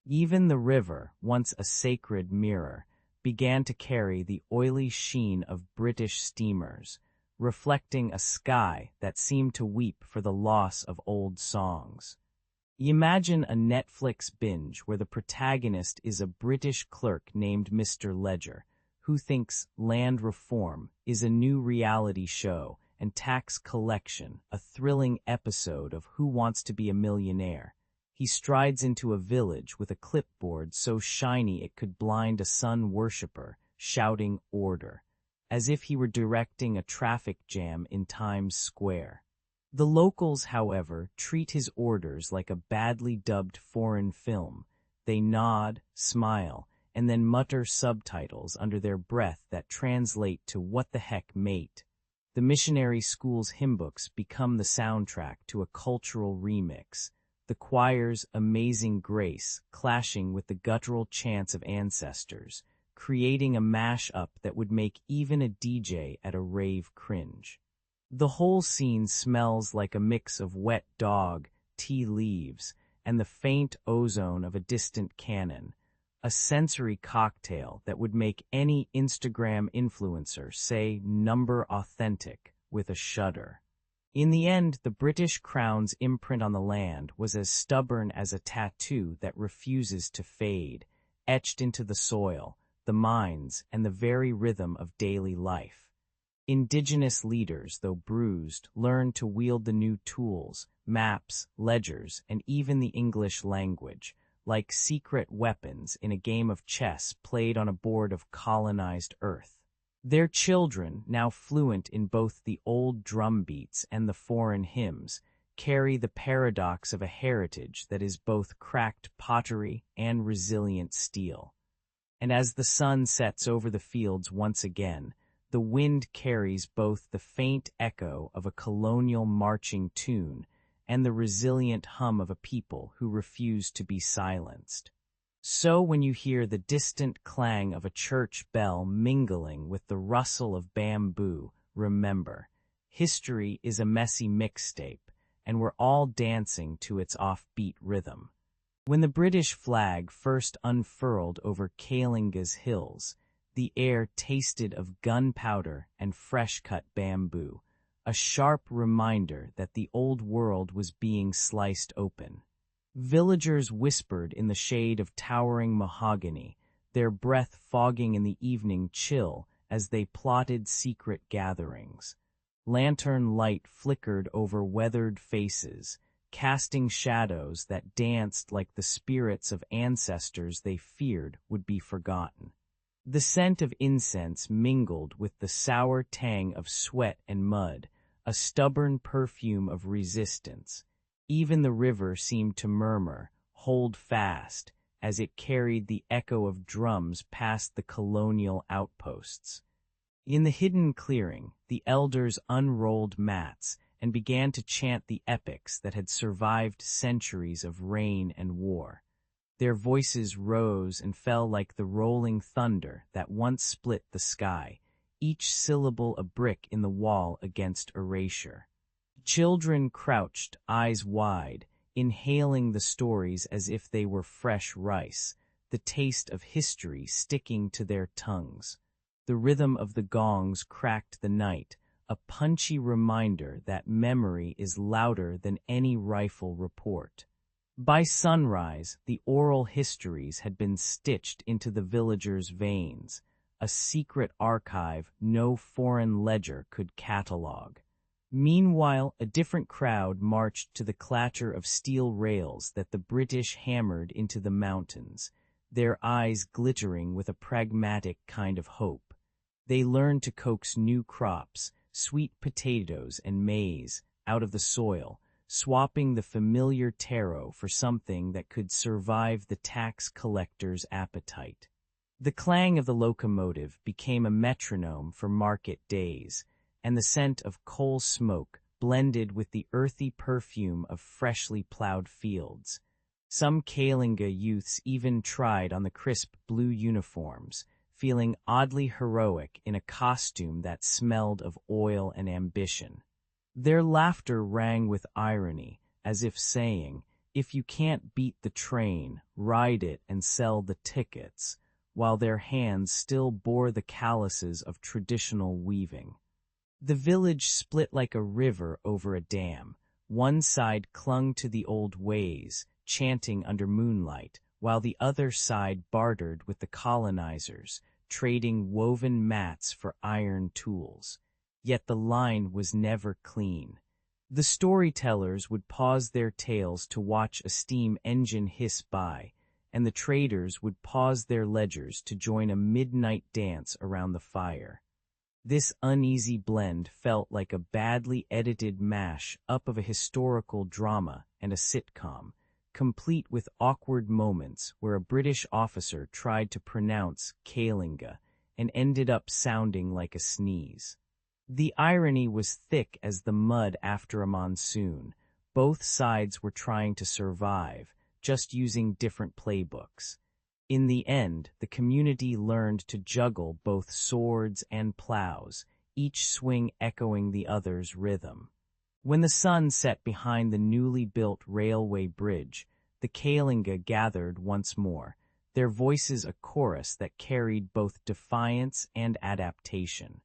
Even the river, once a sacred mirror, began to carry the oily sheen of British steamers, reflecting a sky that seemed to weep for the loss of old songs. Imagine a Netflix binge where the protagonist is a British clerk named Mr. Ledger, who thinks land reform is a new reality show and tax collection, a thrilling episode of Who Wants to Be a Millionaire. He strides into a village with a clipboard so shiny it could blind a sun worshipper, shouting order, as if he were directing a traffic jam in Times Square. The locals, however, treat his orders like a badly dubbed foreign film. They nod, smile, and then mutter subtitles under their breath that translate to "What the heck, mate?" The missionary school's hymnbooks become the soundtrack to a cultural remix, the choir's Amazing Grace clashing with the guttural chants of ancestors, creating a mash-up that would make even a DJ at a rave cringe. The whole scene smells like a mix of wet dog, tea leaves, and the faint ozone of a distant cannon, a sensory cocktail that would make any Instagram influencer say number authentic with a shudder. In the end, the British Crown's imprint on the land was as stubborn as a tattoo that refuses to fade, etched into the soil, the mines, and the very rhythm of daily life. Indigenous leaders, though bruised, learned to wield the new tools, maps, ledgers, and even the English language, like secret weapons in a game of chess played on a board of colonized earth. Their children, now fluent in both the old drum beats and the foreign hymns, carry the paradox of a heritage that is both cracked pottery and resilient steel. And as the sun sets over the fields once again, the wind carries both the faint echo of a colonial marching tune and the resilient hum of a people who refuse to be silenced. So when you hear the distant clang of a church bell mingling with the rustle of bamboo, remember, history is a messy mixtape, and we're all dancing to its offbeat rhythm. When the British flag first unfurled over Kalinga's hills, the air tasted of gunpowder and fresh-cut bamboo, a sharp reminder that the old world was being sliced open. Villagers whispered in the shade of towering mahogany, their breath fogging in the evening chill as they plotted secret gatherings. Lantern light flickered over weathered faces, casting shadows that danced like the spirits of ancestors they feared would be forgotten. The scent of incense mingled with the sour tang of sweat and mud, a stubborn perfume of resistance. Even the river seemed to murmur, "Hold fast," as it carried the echo of drums past the colonial outposts. In the hidden clearing, the elders unrolled mats and began to chant the epics that had survived centuries of rain and war. Their voices rose and fell like the rolling thunder that once split the sky, each syllable a brick in the wall against erasure. Children crouched, eyes wide, inhaling the stories as if they were fresh rice, the taste of history sticking to their tongues. The rhythm of the gongs cracked the night, a punchy reminder that memory is louder than any rifle report. By sunrise, the oral histories had been stitched into the villagers' veins, a secret archive no foreign ledger could catalog. Meanwhile, a different crowd marched to the clatter of steel rails that the British hammered into the mountains, their eyes glittering with a pragmatic kind of hope. They learned to coax new crops, sweet potatoes and maize, out of the soil, swapping the familiar taro for something that could survive the tax collector's appetite. The clang of the locomotive became a metronome for market days, and the scent of coal smoke blended with the earthy perfume of freshly plowed fields. Some Kalinga youths even tried on the crisp blue uniforms, feeling oddly heroic in a costume that smelled of oil and ambition. Their laughter rang with irony, as if saying, "If you can't beat the train, ride it and sell the tickets," while their hands still bore the calluses of traditional weaving. The village split like a river over a dam. One side clung to the old ways, chanting under moonlight, while the other side bartered with the colonizers, trading woven mats for iron tools. yet the line was never clean. The storytellers would pause their tales to watch a steam engine hiss by, and the traders would pause their ledgers to join a midnight dance around the fire. This uneasy blend felt like a badly edited mash-up of a historical drama and a sitcom, complete with awkward moments where a British officer tried to pronounce Kalinga and ended up sounding like a sneeze. The irony was thick as the mud after a monsoon. Both sides were trying to survive, just using different playbooks. In the end, the community learned to juggle both swords and plows, each swing echoing the other's rhythm. When the sun set behind the newly built railway bridge, the Kalinga gathered once more, their voices a chorus that carried both defiance and adaptation.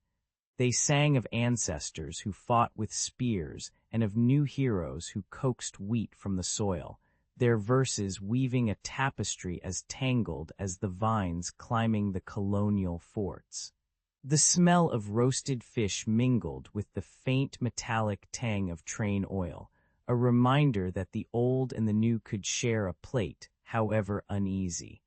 They sang of ancestors who fought with spears and of new heroes who coaxed wheat from the soil, their verses weaving a tapestry as tangled as the vines climbing the colonial forts. The smell of roasted fish mingled with the faint metallic tang of train oil, a reminder that the old and the new could share a plate, however uneasy.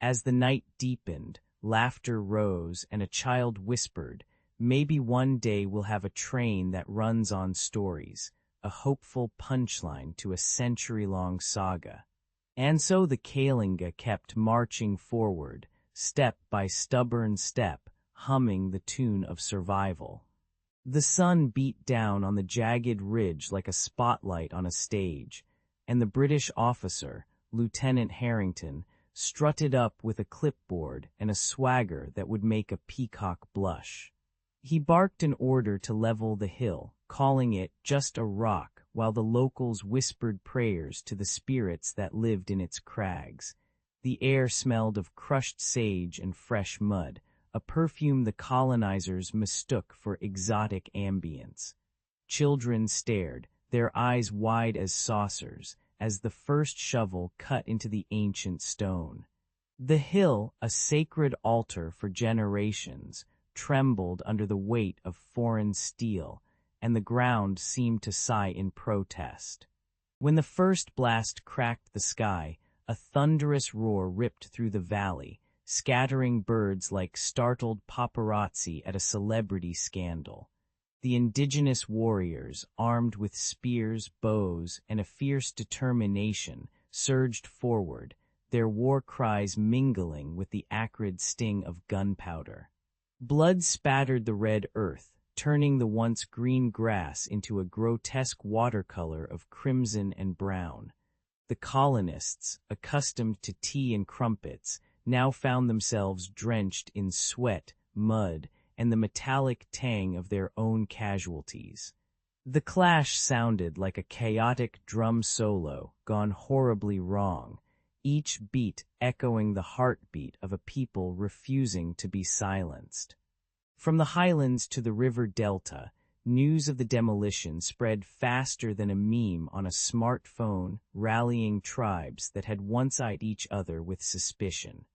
As the night deepened, laughter rose and a child whispered, "Maybe one day we'll have a train that runs on stories," a hopeful punchline to a century-long saga. And so the Kalinga kept marching forward, step by stubborn step, humming the tune of survival. The sun beat down on the jagged ridge like a spotlight on a stage, and the British officer, Lieutenant Harrington, strutted up with a clipboard and a swagger that would make a peacock blush. He barked an order to level the hill, calling it just a rock, while the locals whispered prayers to the spirits that lived in its crags. The air smelled of crushed sage and fresh mud, a perfume the colonizers mistook for exotic ambience. Children stared, their eyes wide as saucers, as the first shovel cut into the ancient stone. The hill, a sacred altar for generations, trembled under the weight of foreign steel, and the ground seemed to sigh in protest. When the first blast cracked the sky, a thunderous roar ripped through the valley, scattering birds like startled paparazzi at a celebrity scandal. The indigenous warriors, armed with spears, bows, and a fierce determination, surged forward, their war cries mingling with the acrid sting of gunpowder. Blood spattered the red earth, turning the once green grass into a grotesque watercolor of crimson and brown. The colonists, accustomed to tea and crumpets, now found themselves drenched in sweat, mud, and the metallic tang of their own casualties. The clash sounded like a chaotic drum solo gone horribly wrong, each beat echoing the heartbeat of a people refusing to be silenced. From the highlands to the river delta, news of the demolition spread faster than a meme on a smartphone, rallying tribes that had once eyed each other with suspicion.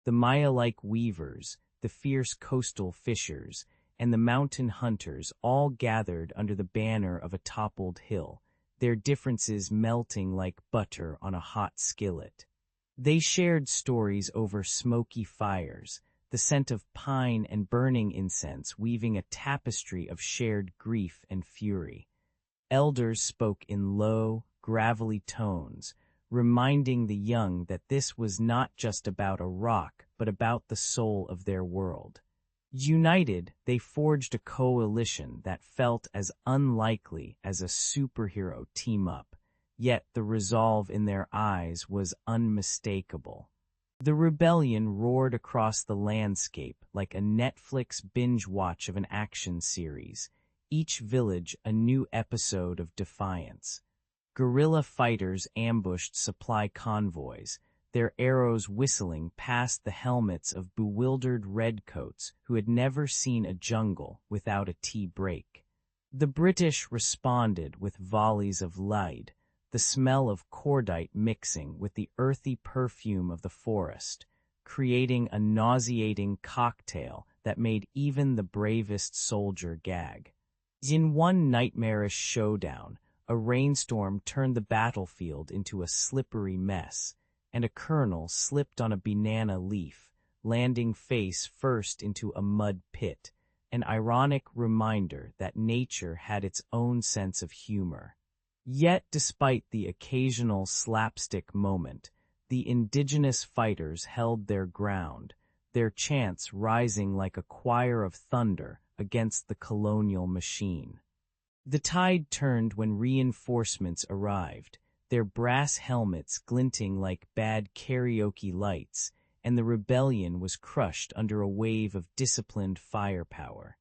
The Maya-like weavers, the fierce coastal fishers, and the mountain hunters all gathered under the banner of a toppled hill, their differences melting like butter on a hot skillet. They shared stories over smoky fires, the scent of pine and burning incense weaving a tapestry of shared grief and fury. Elders spoke in low, gravelly tones, reminding the young that this was not just about a rock, but about the soul of their world. United, they forged a coalition that felt as unlikely as a superhero team-up, yet the resolve in their eyes was unmistakable. The rebellion roared across the landscape like a Netflix binge-watch of an action series, each village a new episode of defiance. Guerrilla fighters ambushed supply convoys, their arrows whistling past the helmets of bewildered redcoats who had never seen a jungle without a tea break. The British responded with volleys of lead, the smell of cordite mixing with the earthy perfume of the forest, creating a nauseating cocktail that made even the bravest soldier gag. In one nightmarish showdown, a rainstorm turned the battlefield into a slippery mess, and a colonel slipped on a banana leaf, landing face first into a mud pit, an ironic reminder that nature had its own sense of humor. Yet, despite the occasional slapstick moment, the indigenous fighters held their ground, their chants rising like a choir of thunder against the colonial machine. The tide turned when reinforcements arrived, their brass helmets glinting like bad karaoke lights, and the rebellion was crushed under a wave of disciplined firepower.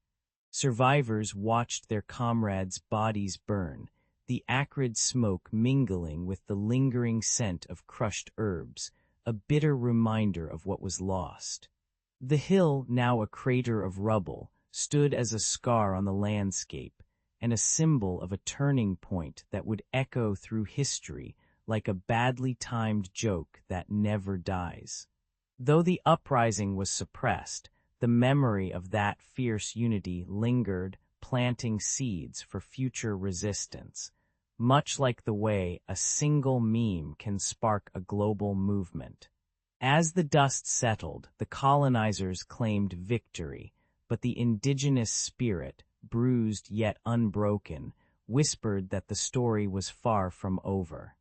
Survivors watched their comrades' bodies burn, the acrid smoke mingling with the lingering scent of crushed herbs, a bitter reminder of what was lost. The hill, now a crater of rubble, stood as a scar on the landscape, and a symbol of a turning point that would echo through history like a badly timed joke that never dies. Though the uprising was suppressed, the memory of that fierce unity lingered, planting seeds for future resistance, much like the way a single meme can spark a global movement. As the dust settled, the colonizers claimed victory, but the indigenous spirit, bruised yet unbroken, whispered that the story was far from over.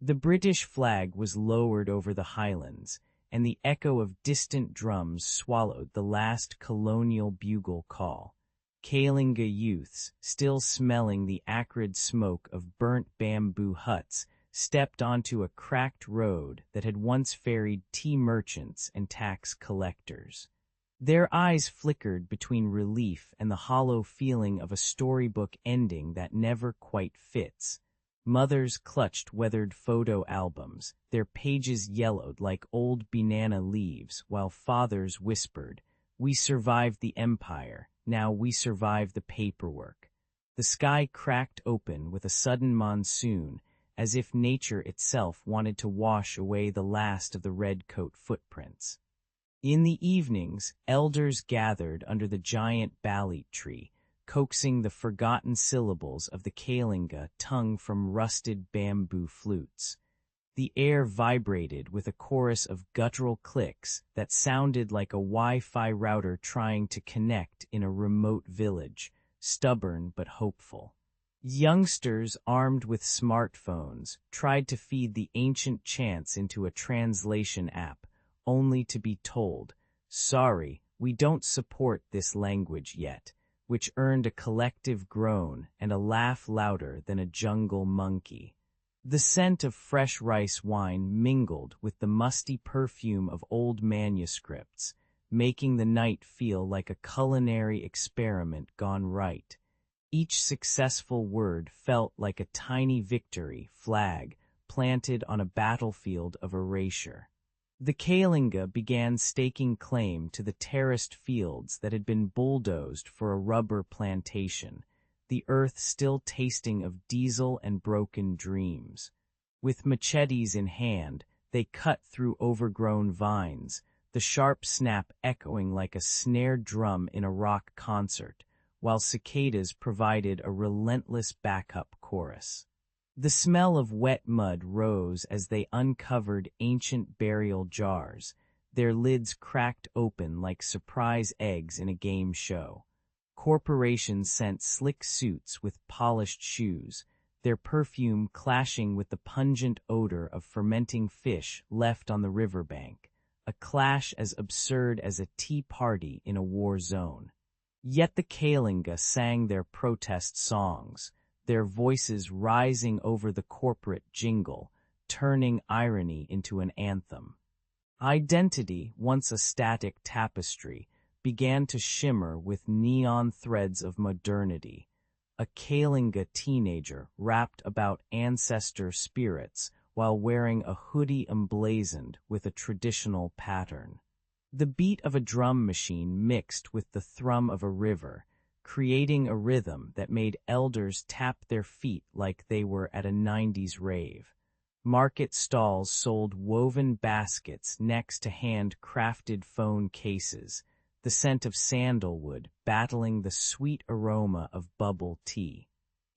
The British flag was lowered over the highlands, and the echo of distant drums swallowed the last colonial bugle call. Kalinga youths, still smelling the acrid smoke of burnt bamboo huts, stepped onto a cracked road that had once ferried tea merchants and tax collectors. Their eyes flickered between relief and the hollow feeling of a storybook ending that never quite fits. Mothers clutched weathered photo albums, their pages yellowed like old banana leaves, while fathers whispered, "We survived the empire, now we survive the paperwork." The sky cracked open with a sudden monsoon, as if nature itself wanted to wash away the last of the redcoat footprints. In the evenings, elders gathered under the giant balit tree, coaxing the forgotten syllables of the Kalinga tongue from rusted bamboo flutes. The air vibrated with a chorus of guttural clicks that sounded like a Wi-Fi router trying to connect in a remote village, stubborn but hopeful. Youngsters armed with smartphones tried to feed the ancient chants into a translation app, only to be told, "Sorry, we don't support this language yet," which earned a collective groan and a laugh louder than a jungle monkey. The scent of fresh rice wine mingled with the musty perfume of old manuscripts, making the night feel like a culinary experiment gone right. Each successful word felt like a tiny victory flag planted on a battlefield of erasure. The Kalinga began staking claim to the terraced fields that had been bulldozed for a rubber plantation, the earth still tasting of diesel and broken dreams. With machetes in hand, they cut through overgrown vines, the sharp snap echoing like a snare drum in a rock concert, while cicadas provided a relentless backup chorus. The smell of wet mud rose as they uncovered ancient burial jars, their lids cracked open like surprise eggs in a game show. Corporations sent slick suits with polished shoes, their perfume clashing with the pungent odor of fermenting fish left on the riverbank, a clash as absurd as a tea party in a war zone. Yet the Kalinga sang their protest songs, their voices rising over the corporate jingle, turning irony into an anthem. Identity, once a static tapestry, began to shimmer with neon threads of modernity. A Kalinga teenager rapped about ancestor spirits while wearing a hoodie emblazoned with a traditional pattern. The beat of a drum machine mixed with the thrum of a river, creating a rhythm that made elders tap their feet like they were at a 90s rave. Market stalls sold woven baskets next to hand-crafted phone cases, the scent of sandalwood battling the sweet aroma of bubble tea.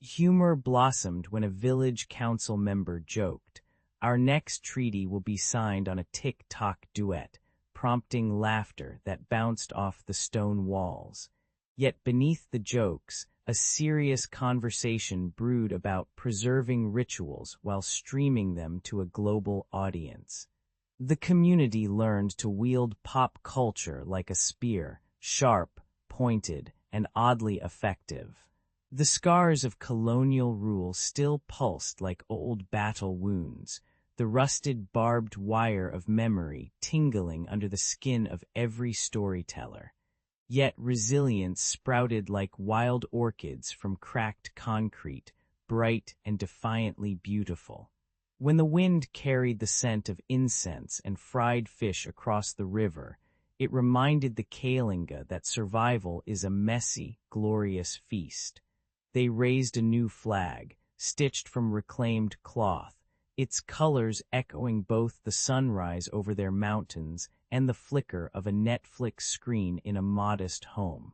Humor blossomed when a village council member joked, "Our next treaty will be signed on a tick-tock duet," prompting laughter that bounced off the stone walls. Yet beneath the jokes, a serious conversation brewed about preserving rituals while streaming them to a global audience. The community learned to wield pop culture like a spear, sharp, pointed, and oddly effective. The scars of colonial rule still pulsed like old battle wounds, the rusted barbed wire of memory tingling under the skin of every storyteller. Yet resilience sprouted like wild orchids from cracked concrete, bright and defiantly beautiful. When the wind carried the scent of incense and fried fish across the river, it reminded the Kalinga that survival is a messy, glorious feast. They raised a new flag, stitched from reclaimed cloth, its colors echoing both the sunrise over their mountains and the flicker of a Netflix screen in a modest home.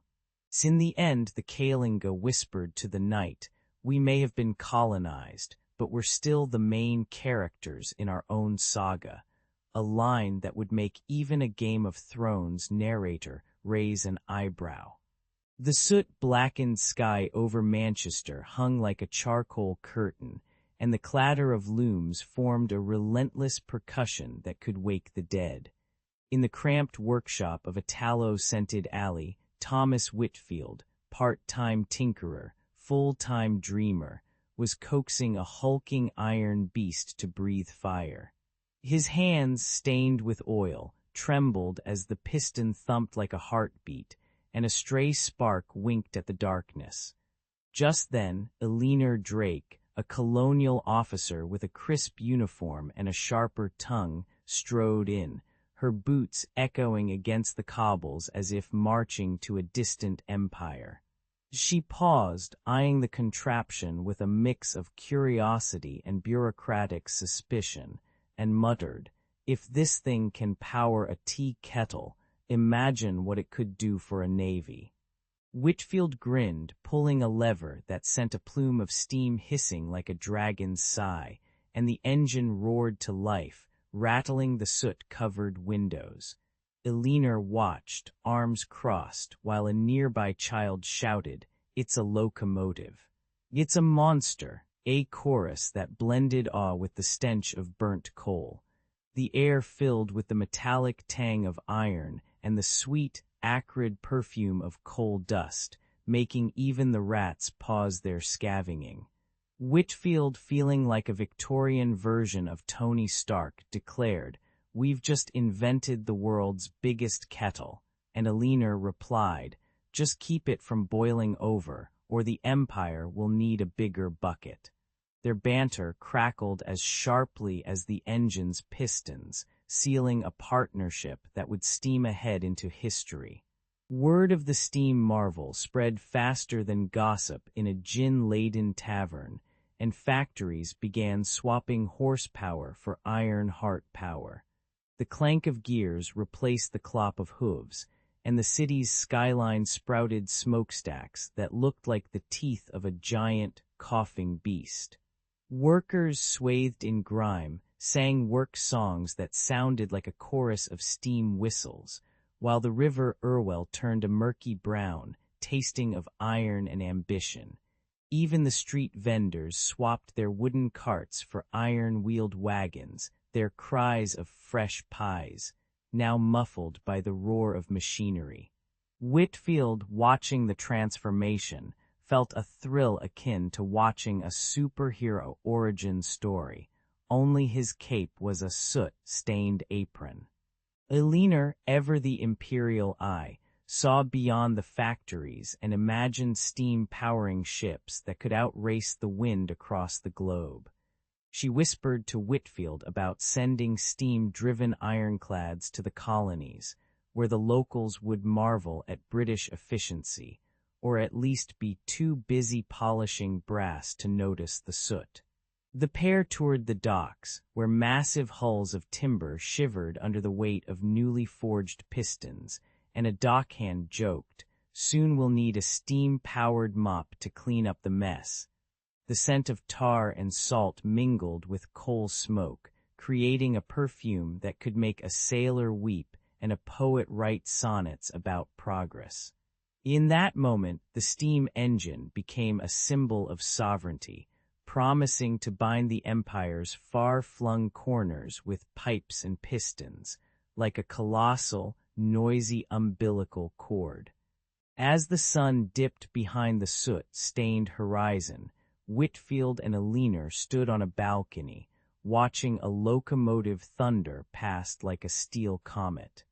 In the end, the Kalinga whispered to the night, "We may have been colonized, but we're still the main characters in our own saga," a line that would make even a Game of Thrones narrator raise an eyebrow. The soot-blackened sky over Manchester hung like a charcoal curtain, and the clatter of looms formed a relentless percussion that could wake the dead. In the cramped workshop of a tallow-scented alley, Thomas Whitfield, part-time tinkerer, full-time dreamer, was coaxing a hulking iron beast to breathe fire. His hands, stained with oil, trembled as the piston thumped like a heartbeat, and a stray spark winked at the darkness. Just then, Eleanor Drake, a colonial officer with a crisp uniform and a sharper tongue, strode in, her boots echoing against the cobbles as if marching to a distant empire. She paused, eyeing the contraption with a mix of curiosity and bureaucratic suspicion, and muttered, "If this thing can power a tea kettle, imagine what it could do for a navy." Whitfield grinned, pulling a lever that sent a plume of steam hissing like a dragon's sigh, and the engine roared to life, rattling the soot-covered windows. Eleanor watched, arms crossed, while a nearby child shouted, "It's a locomotive." "It's a monster," a chorus that blended awe with the stench of burnt coal. The air filled with the metallic tang of iron and the sweet, acrid perfume of coal dust, making even the rats pause their scavenging. Whitfield, feeling like a Victorian version of Tony Stark, declared, "We've just invented the world's biggest kettle," and Eleanor replied, "Just keep it from boiling over, or the Empire will need a bigger bucket." Their banter crackled as sharply as the engine's pistons, sealing a partnership that would steam ahead into history. Word of the steam marvel spread faster than gossip in a gin-laden tavern, and factories began swapping horsepower for iron heart power. The clank of gears replaced the clop of hooves, and the city's skyline sprouted smokestacks that looked like the teeth of a giant, coughing beast. Workers swathed in grime sang work songs that sounded like a chorus of steam whistles, while the river Irwell turned a murky brown, tasting of iron and ambition. Even the street vendors swapped their wooden carts for iron-wheeled wagons, their cries of fresh pies, now muffled by the roar of machinery. Whitfield, watching the transformation, felt a thrill akin to watching a superhero origin story, only his cape was a soot-stained apron. Eleanor, ever the imperial eye, saw beyond the factories and imagined steam-powering ships that could outrace the wind across the globe. She whispered to Whitfield about sending steam-driven ironclads to the colonies, where the locals would marvel at British efficiency, or at least be too busy polishing brass to notice the soot. The pair toured the docks, where massive hulls of timber shivered under the weight of newly forged pistons, and a dockhand joked, "Soon we'll need a steam-powered mop to clean up the mess." The scent of tar and salt mingled with coal smoke, creating a perfume that could make a sailor weep and a poet write sonnets about progress. In that moment, the steam engine became a symbol of sovereignty, promising to bind the empire's far-flung corners with pipes and pistons, like a colossal, noisy umbilical cord. As the sun dipped behind the soot-stained horizon, Whitfield and Eleanor stood on a balcony, watching a locomotive thunder past like a steel comet.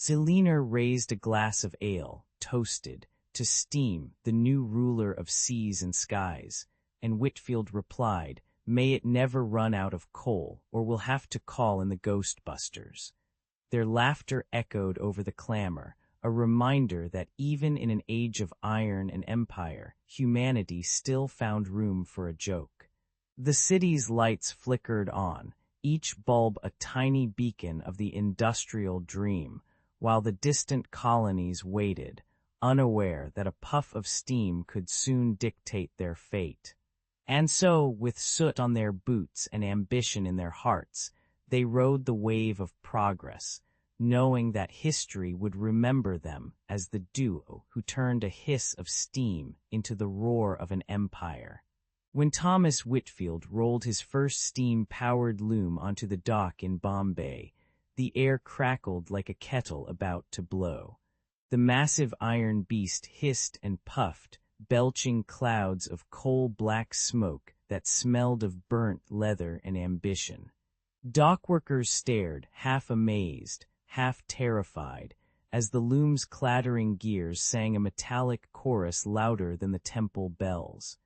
Eleanor raised a glass of ale, toasted, to Steam, the new ruler of seas and skies, and Whitfield replied, "May it never run out of coal, or we'll have to call in the Ghostbusters." Their laughter echoed over the clamor, a reminder that even in an age of iron and empire, humanity still found room for a joke. The city's lights flickered on, each bulb a tiny beacon of the industrial dream, while the distant colonies waited, unaware that a puff of steam could soon dictate their fate. And so, with soot on their boots and ambition in their hearts, they rode the wave of progress, knowing that history would remember them as the duo who turned a hiss of steam into the roar of an empire. When Thomas Whitfield rolled his first steam-powered loom onto the dock in Bombay, the air crackled like a kettle about to blow. The massive iron beast hissed and puffed, belching clouds of coal-black smoke that smelled of burnt leather and ambition. Dockworkers stared, half amazed, half terrified, as the loom's clattering gears sang a metallic chorus louder than the temple bells.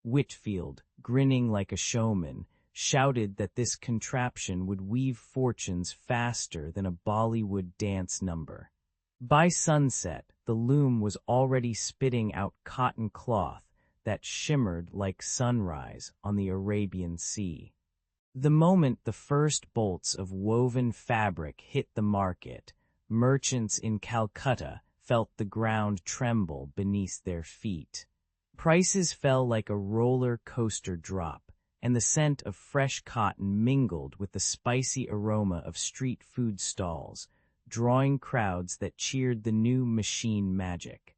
Whitfield, grinning like a showman, shouted that this contraption would weave fortunes faster than a Bollywood dance number. By sunset, the loom was already spitting out cotton cloth that shimmered like sunrise on the Arabian Sea. The moment the first bolts of woven fabric hit the market, merchants in Calcutta felt the ground tremble beneath their feet. Prices fell like a roller coaster drop, and the scent of fresh cotton mingled with the spicy aroma of street food stalls, drawing crowds that cheered the new machine magic.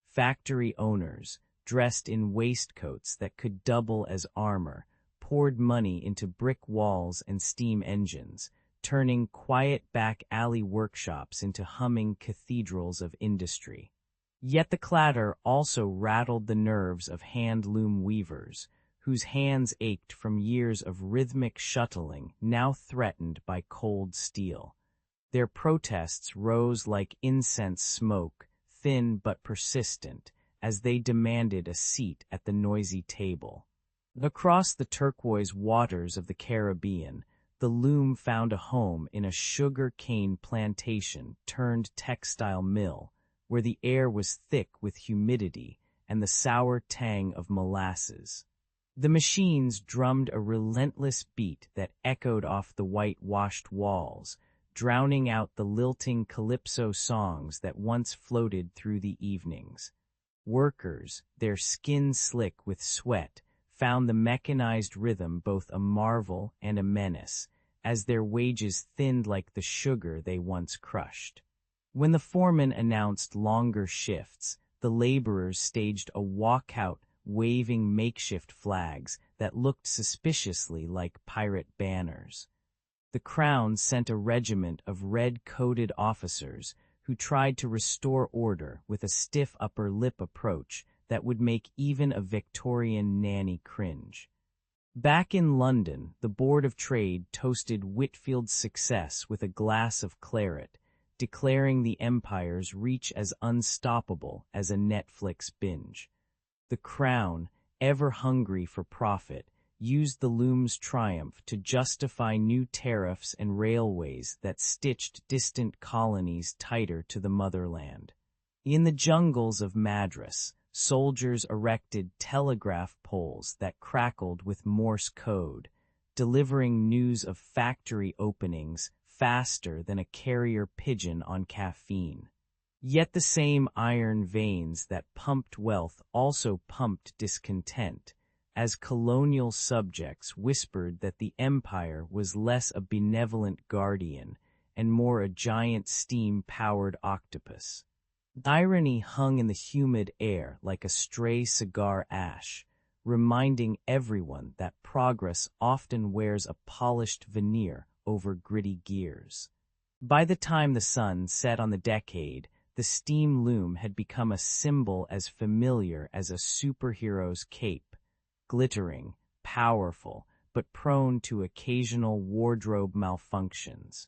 Factory owners, dressed in waistcoats that could double as armor, poured money into brick walls and steam engines, turning quiet back-alley workshops into humming cathedrals of industry. Yet the clatter also rattled the nerves of hand-loom weavers, whose hands ached from years of rhythmic shuttling now threatened by cold steel. Their protests rose like incense smoke, thin but persistent, as they demanded a seat at the noisy table. Across the turquoise waters of the Caribbean, the loom found a home in a sugar cane plantation turned textile mill, where the air was thick with humidity and the sour tang of molasses. The machines drummed a relentless beat that echoed off the whitewashed walls, drowning out the lilting calypso songs that once floated through the evenings. Workers, their skin slick with sweat, found the mechanized rhythm both a marvel and a menace, as their wages thinned like the sugar they once crushed. When the foreman announced longer shifts, the laborers staged a walkout, waving makeshift flags that looked suspiciously like pirate banners. The Crown sent a regiment of red-coated officers who tried to restore order with a stiff upper lip approach that would make even a Victorian nanny cringe. Back in London, the Board of Trade toasted Whitfield's success with a glass of claret, declaring the empire's reach as unstoppable as a Netflix binge. The Crown, ever hungry for profit, used the loom's triumph to justify new tariffs and railways that stitched distant colonies tighter to the motherland. In the jungles of Madras, soldiers erected telegraph poles that crackled with Morse code, delivering news of factory openings faster than a carrier pigeon on caffeine. Yet the same iron veins that pumped wealth also pumped discontent, as colonial subjects whispered that the empire was less a benevolent guardian and more a giant steam-powered octopus. Irony hung in the humid air like a stray cigar ash, reminding everyone that progress often wears a polished veneer over gritty gears. By the time the sun set on the decade, the steam loom had become a symbol as familiar as a superhero's cape, glittering, powerful, but prone to occasional wardrobe malfunctions.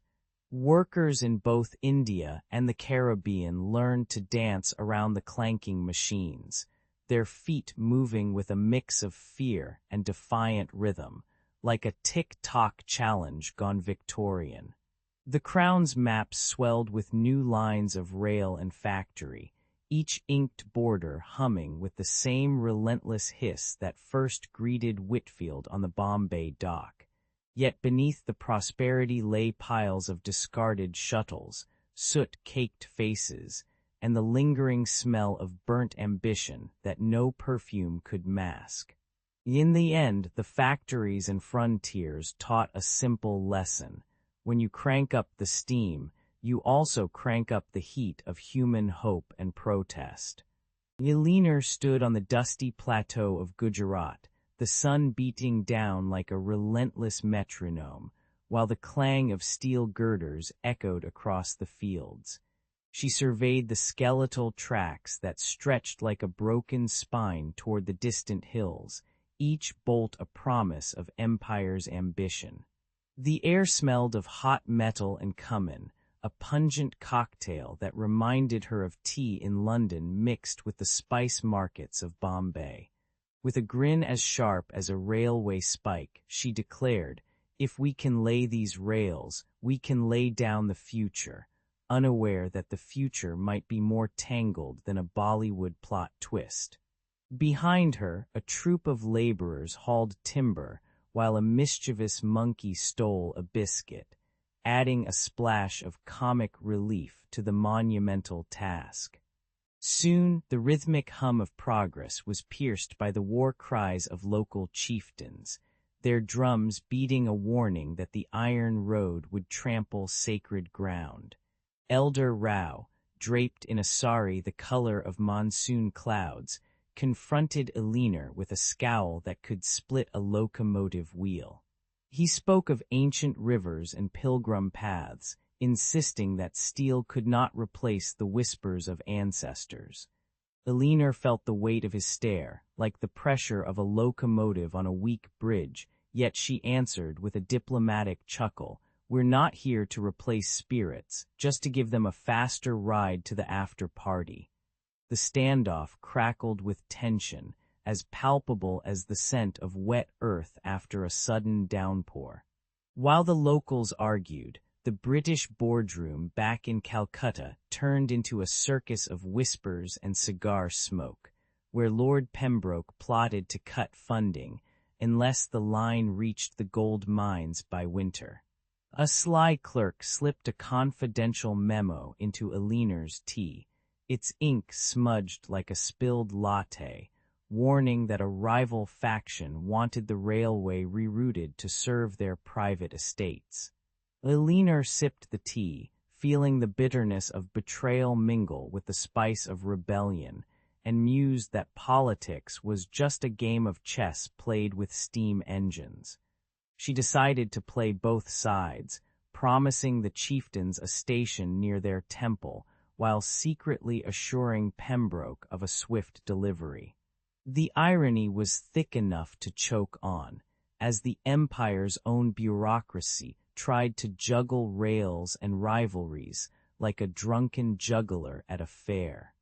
Workers in both India and the Caribbean learned to dance around the clanking machines, their feet moving with a mix of fear and defiant rhythm, like a tick-tock challenge gone Victorian. The crown's maps swelled with new lines of rail and factory, each inked border humming with the same relentless hiss that first greeted Whitfield on the Bombay dock. Yet beneath the prosperity lay piles of discarded shuttles, soot-caked faces, and the lingering smell of burnt ambition that no perfume could mask. In the end, the factories and frontiers taught a simple lesson. When you crank up the steam, you also crank up the heat of human hope and protest. Eleanor stood on the dusty plateau of Gujarat, the sun beating down like a relentless metronome, while the clang of steel girders echoed across the fields. She surveyed the skeletal tracks that stretched like a broken spine toward the distant hills, each bolt a promise of empire's ambition. The air smelled of hot metal and cumin, a pungent cocktail that reminded her of tea in London mixed with the spice markets of Bombay. With a grin as sharp as a railway spike, she declared, "If we can lay these rails, we can lay down the future," unaware that the future might be more tangled than a Bollywood plot twist. Behind her, a troop of laborers hauled timber, while a mischievous monkey stole a biscuit, adding a splash of comic relief to the monumental task. Soon, the rhythmic hum of progress was pierced by the war cries of local chieftains, their drums beating a warning that the iron road would trample sacred ground. Elder Rao, draped in a sari the color of monsoon clouds, confronted Eleanor with a scowl that could split a locomotive wheel. He spoke of ancient rivers and pilgrim paths, insisting that steel could not replace the whispers of ancestors. Eleanor felt the weight of his stare, like the pressure of a locomotive on a weak bridge, yet she answered with a diplomatic chuckle, "We're not here to replace spirits, just to give them a faster ride to the after-party." The standoff crackled with tension, as palpable as the scent of wet earth after a sudden downpour. While the locals argued, the British boardroom back in Calcutta turned into a circus of whispers and cigar smoke, where Lord Pembroke plotted to cut funding, unless the line reached the gold mines by winter. A sly clerk slipped a confidential memo into Eleanor's tea, its ink smudged like a spilled latte, warning that a rival faction wanted the railway rerouted to serve their private estates. Eleanor sipped the tea, feeling the bitterness of betrayal mingle with the spice of rebellion, and mused that politics was just a game of chess played with steam engines. She decided to play both sides, promising the chieftains a station near their temple, while secretly assuring Pembroke of a swift delivery. The irony was thick enough to choke on, as the empire's own bureaucracy tried to juggle rails and rivalries like a drunken juggler at a fair.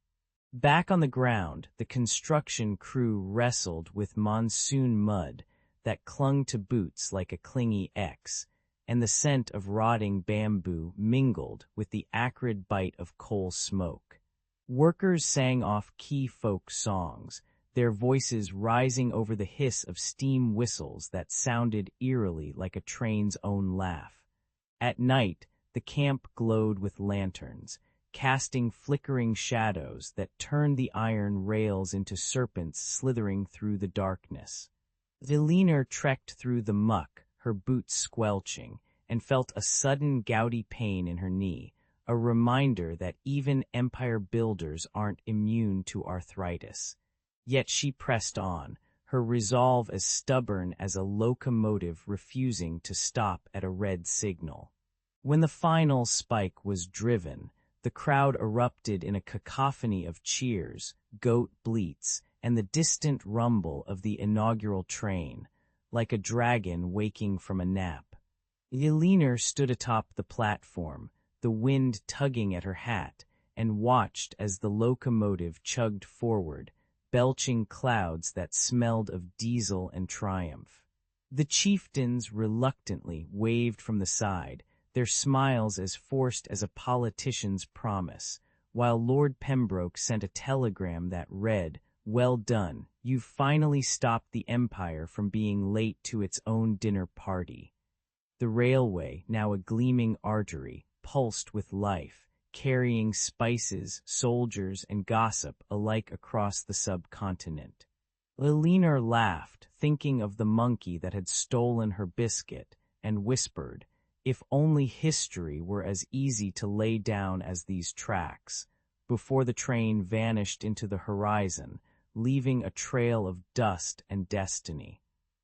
Back on the ground, the construction crew wrestled with monsoon mud that clung to boots like a clingy X, and the scent of rotting bamboo mingled with the acrid bite of coal smoke. Workers sang off key folk songs, their voices rising over the hiss of steam whistles that sounded eerily like a train's own laugh. At night, the camp glowed with lanterns, casting flickering shadows that turned the iron rails into serpents slithering through the darkness. Veliner trekked through the muck, her boots squelching, and felt a sudden gouty pain in her knee, a reminder that even empire builders aren't immune to arthritis. Yet she pressed on, her resolve as stubborn as a locomotive refusing to stop at a red signal. When the final spike was driven, the crowd erupted in a cacophony of cheers, goat bleats, and the distant rumble of the inaugural train, like a dragon waking from a nap. Veliner stood atop the platform, the wind tugging at her hat, and watched as the locomotive chugged forward, belching clouds that smelled of diesel and triumph. The chieftains reluctantly waved from the side, their smiles as forced as a politician's promise, while Lord Pembroke sent a telegram that read, "Well done, you've finally stopped the Empire from being late to its own dinner party." The railway, now a gleaming artery, pulsed with life, carrying spices, soldiers, and gossip alike across the subcontinent. Veliner laughed, thinking of the monkey that had stolen her biscuit, and whispered, "If only history were as easy to lay down as these tracks," before the train vanished into the horizon, leaving a trail of dust and destiny.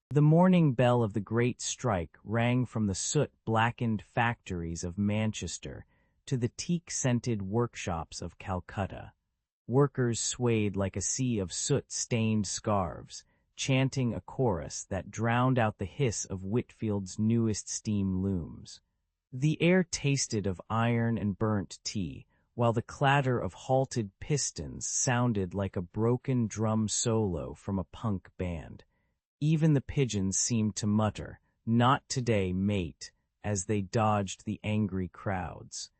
The morning bell of the Great Strike rang from the soot-blackened factories of Manchester to the teak-scented workshops of Calcutta. Workers swayed like a sea of soot-stained scarves, chanting a chorus that drowned out the hiss of Whitfield's newest steam looms. The air tasted of iron and burnt tea, while the clatter of halted pistons sounded like a broken drum solo from a punk band. Even the pigeons seemed to mutter, "Not today, mate," as they dodged the angry crowds.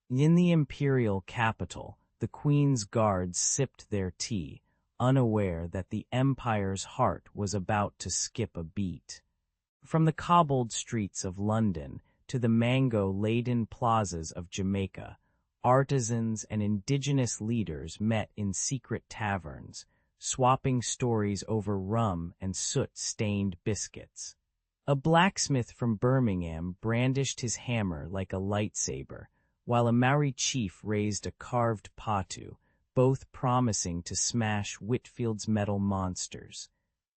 In the imperial capital, the Queen's guards sipped their tea, unaware that the Empire's heart was about to skip a beat. From the cobbled streets of London to the mango-laden plazas of Jamaica, artisans and indigenous leaders met in secret taverns, swapping stories over rum and soot-stained biscuits. A blacksmith from Birmingham brandished his hammer like a lightsaber, while a Maori chief raised a carved patu, both promising to smash Whitfield's metal monsters.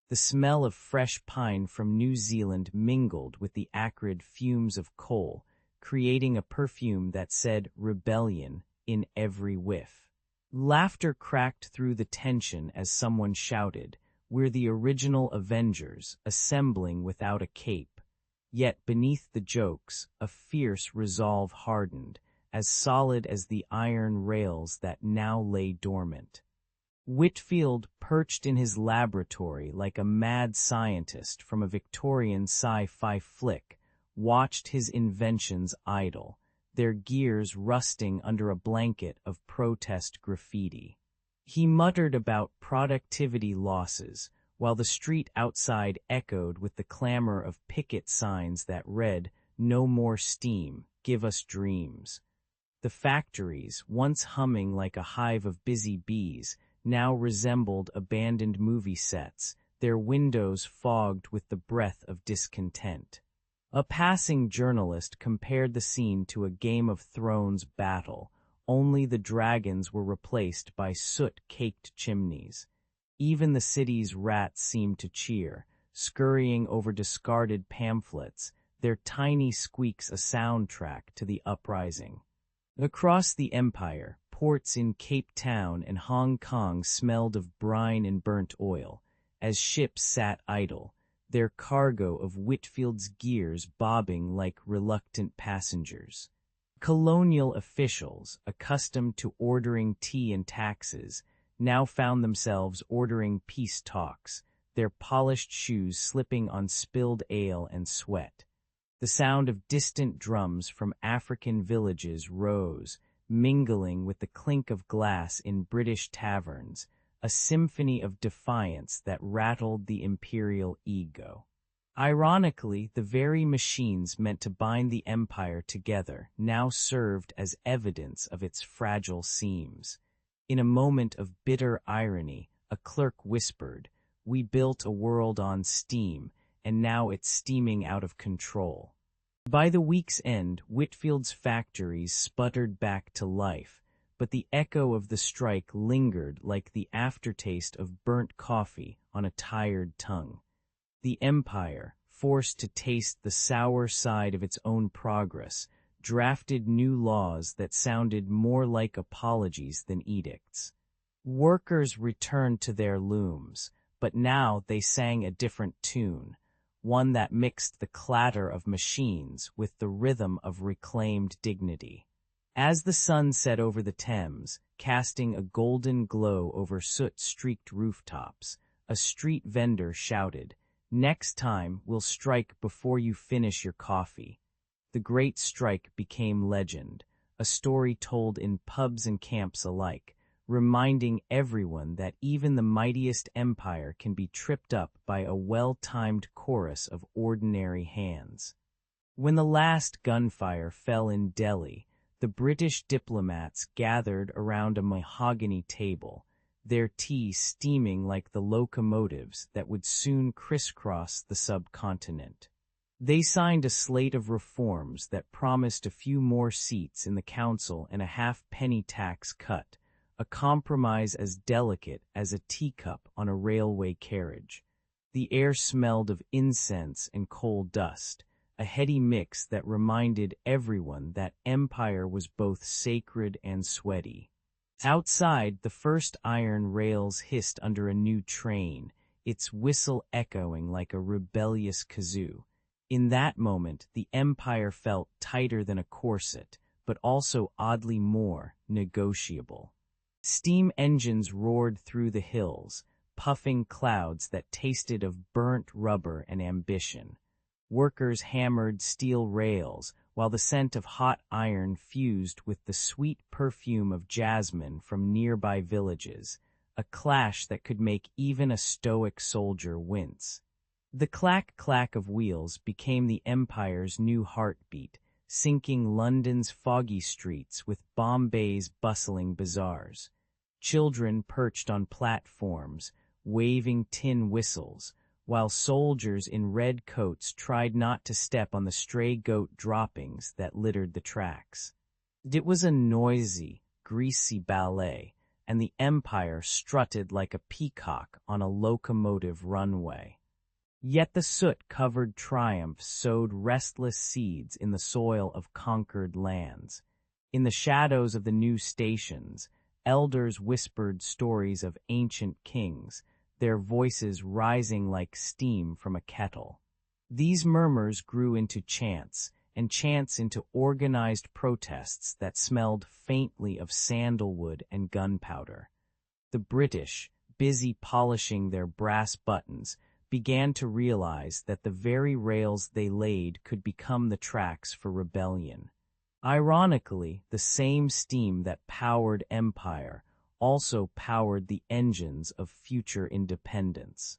The smell of fresh pine from New Zealand mingled with the acrid fumes of coal, creating a perfume that said rebellion in every whiff. Laughter cracked through the tension as someone shouted, "We're the original Avengers, assembling without a cape." Yet beneath the jokes, a fierce resolve hardened, as solid as the iron rails that now lay dormant. Whitfield, perched in his laboratory like a mad scientist from a Victorian sci-fi flick, watched his inventions idle, their gears rusting under a blanket of protest graffiti. He muttered about productivity losses, while the street outside echoed with the clamor of picket signs that read, "No more steam, give us dreams." The factories, once humming like a hive of busy bees, now resembled abandoned movie sets, their windows fogged with the breath of discontent. A passing journalist compared the scene to a Game of Thrones battle, only the dragons were replaced by soot-caked chimneys. Even the city's rats seemed to cheer, scurrying over discarded pamphlets, their tiny squeaks a soundtrack to the uprising. Across the Empire, ports in Cape Town and Hong Kong smelled of brine and burnt oil, as ships sat idle, their cargo of Whitfield's gears bobbing like reluctant passengers. Colonial officials, accustomed to ordering tea and taxes, now found themselves ordering peace talks, their polished shoes slipping on spilled ale and sweat. The sound of distant drums from African villages rose, mingling with the clink of glass in British taverns, a symphony of defiance that rattled the imperial ego. Ironically, the very machines meant to bind the empire together now served as evidence of its fragile seams. In a moment of bitter irony, a clerk whispered, "We built a world on steam, and now it's steaming out of control." By the week's end, Whitfield's factories sputtered back to life, but the echo of the strike lingered like the aftertaste of burnt coffee on a tired tongue. The empire, forced to taste the sour side of its own progress, drafted new laws that sounded more like apologies than edicts. Workers returned to their looms, but now they sang a different tune, one that mixed the clatter of machines with the rhythm of reclaimed dignity. As the sun set over the Thames, casting a golden glow over soot-streaked rooftops, a street vendor shouted, "Next time, we'll strike before you finish your coffee." The Great Strike became legend, a story told in pubs and camps alike, reminding everyone that even the mightiest empire can be tripped up by a well-timed chorus of ordinary hands. When the last gunfire fell in Delhi, the British diplomats gathered around a mahogany table, their tea steaming like the locomotives that would soon crisscross the subcontinent. They signed a slate of reforms that promised a few more seats in the council and a half-penny tax cut, a compromise as delicate as a teacup on a railway carriage. The air smelled of incense and coal dust, a heady mix that reminded everyone that empire was both sacred and sweaty. Outside, the first iron rails hissed under a new train, its whistle echoing like a rebellious kazoo. In that moment, the empire felt tighter than a corset, but also oddly more negotiable. Steam engines roared through the hills, puffing clouds that tasted of burnt rubber and ambition. Workers hammered steel rails, while the scent of hot iron fused with the sweet perfume of jasmine from nearby villages, a clash that could make even a stoic soldier wince. The clack-clack of wheels became the empire's new heartbeat, syncing London's foggy streets with Bombay's bustling bazaars. Children perched on platforms, waving tin whistles, while soldiers in red coats tried not to step on the stray goat droppings that littered the tracks. It was a noisy, greasy ballet, and the empire strutted like a peacock on a locomotive runway. Yet the soot-covered triumph sowed restless seeds in the soil of conquered lands. In the shadows of the new stations, elders whispered stories of ancient kings, their voices rising like steam from a kettle. These murmurs grew into chants, and chants into organized protests that smelled faintly of sandalwood and gunpowder. The British, busy polishing their brass buttons, began to realize that the very rails they laid could become the tracks for rebellion. Ironically, the same steam that powered empire also powered the engines of future independence.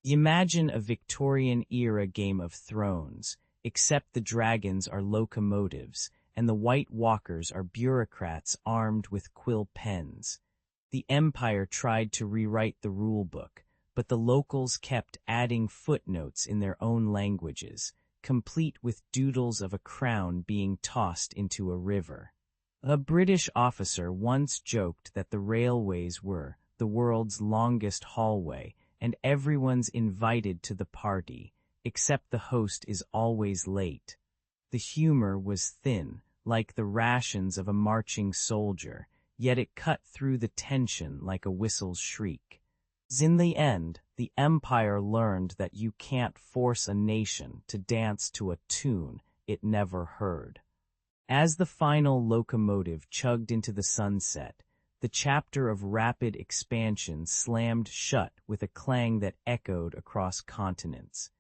Imagine a Victorian-era Game of Thrones, except the dragons are locomotives, and the White Walkers are bureaucrats armed with quill pens. The Empire tried to rewrite the rulebook, but the locals kept adding footnotes in their own languages, complete with doodles of a crown being tossed into a river. A British officer once joked that the railways were the world's longest hallway, and everyone's invited to the party, except the host is always late. The humor was thin, like the rations of a marching soldier, yet it cut through the tension like a whistle's shriek. In the end, the empire learned that you can't force a nation to dance to a tune it never heard. As the final locomotive chugged into the sunset, the chapter of rapid expansion slammed shut with a clang that echoed across continents.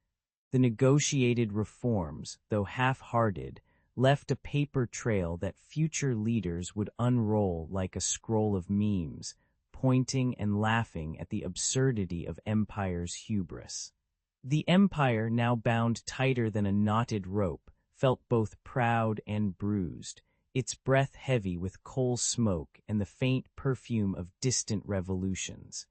The negotiated reforms, though half-hearted, left a paper trail that future leaders would unroll like a scroll of memes, pointing and laughing at the absurdity of empire's hubris. The empire, now bound tighter than a knotted rope, felt both proud and bruised, its breath heavy with coal smoke and the faint perfume of distant revolutions.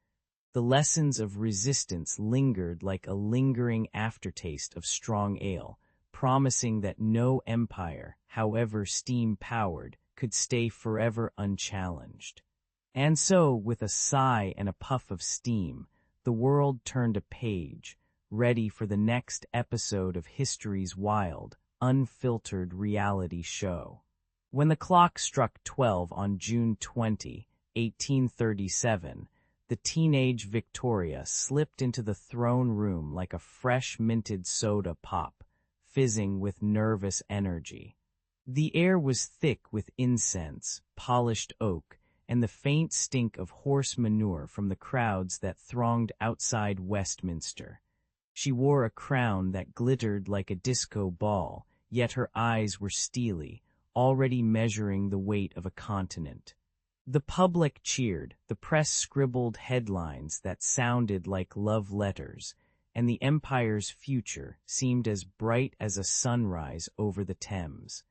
The lessons of resistance lingered like a lingering aftertaste of strong ale, promising that no empire, however steam-powered, could stay forever unchallenged. And so, with a sigh and a puff of steam, the world turned a page, ready for the next episode of history's wild, unfiltered reality show. When the clock struck 12 on June 20, 1837, the teenage Victoria slipped into the throne room like a fresh-minted soda pop, fizzing with nervous energy. The air was thick with incense, polished oak, and the faint stink of horse manure from the crowds that thronged outside Westminster. She wore a crown that glittered like a disco ball, yet her eyes were steely, already measuring the weight of a continent. The public cheered, the press scribbled headlines that sounded like love letters, and the empire's future seemed as bright as a sunrise over the Thames.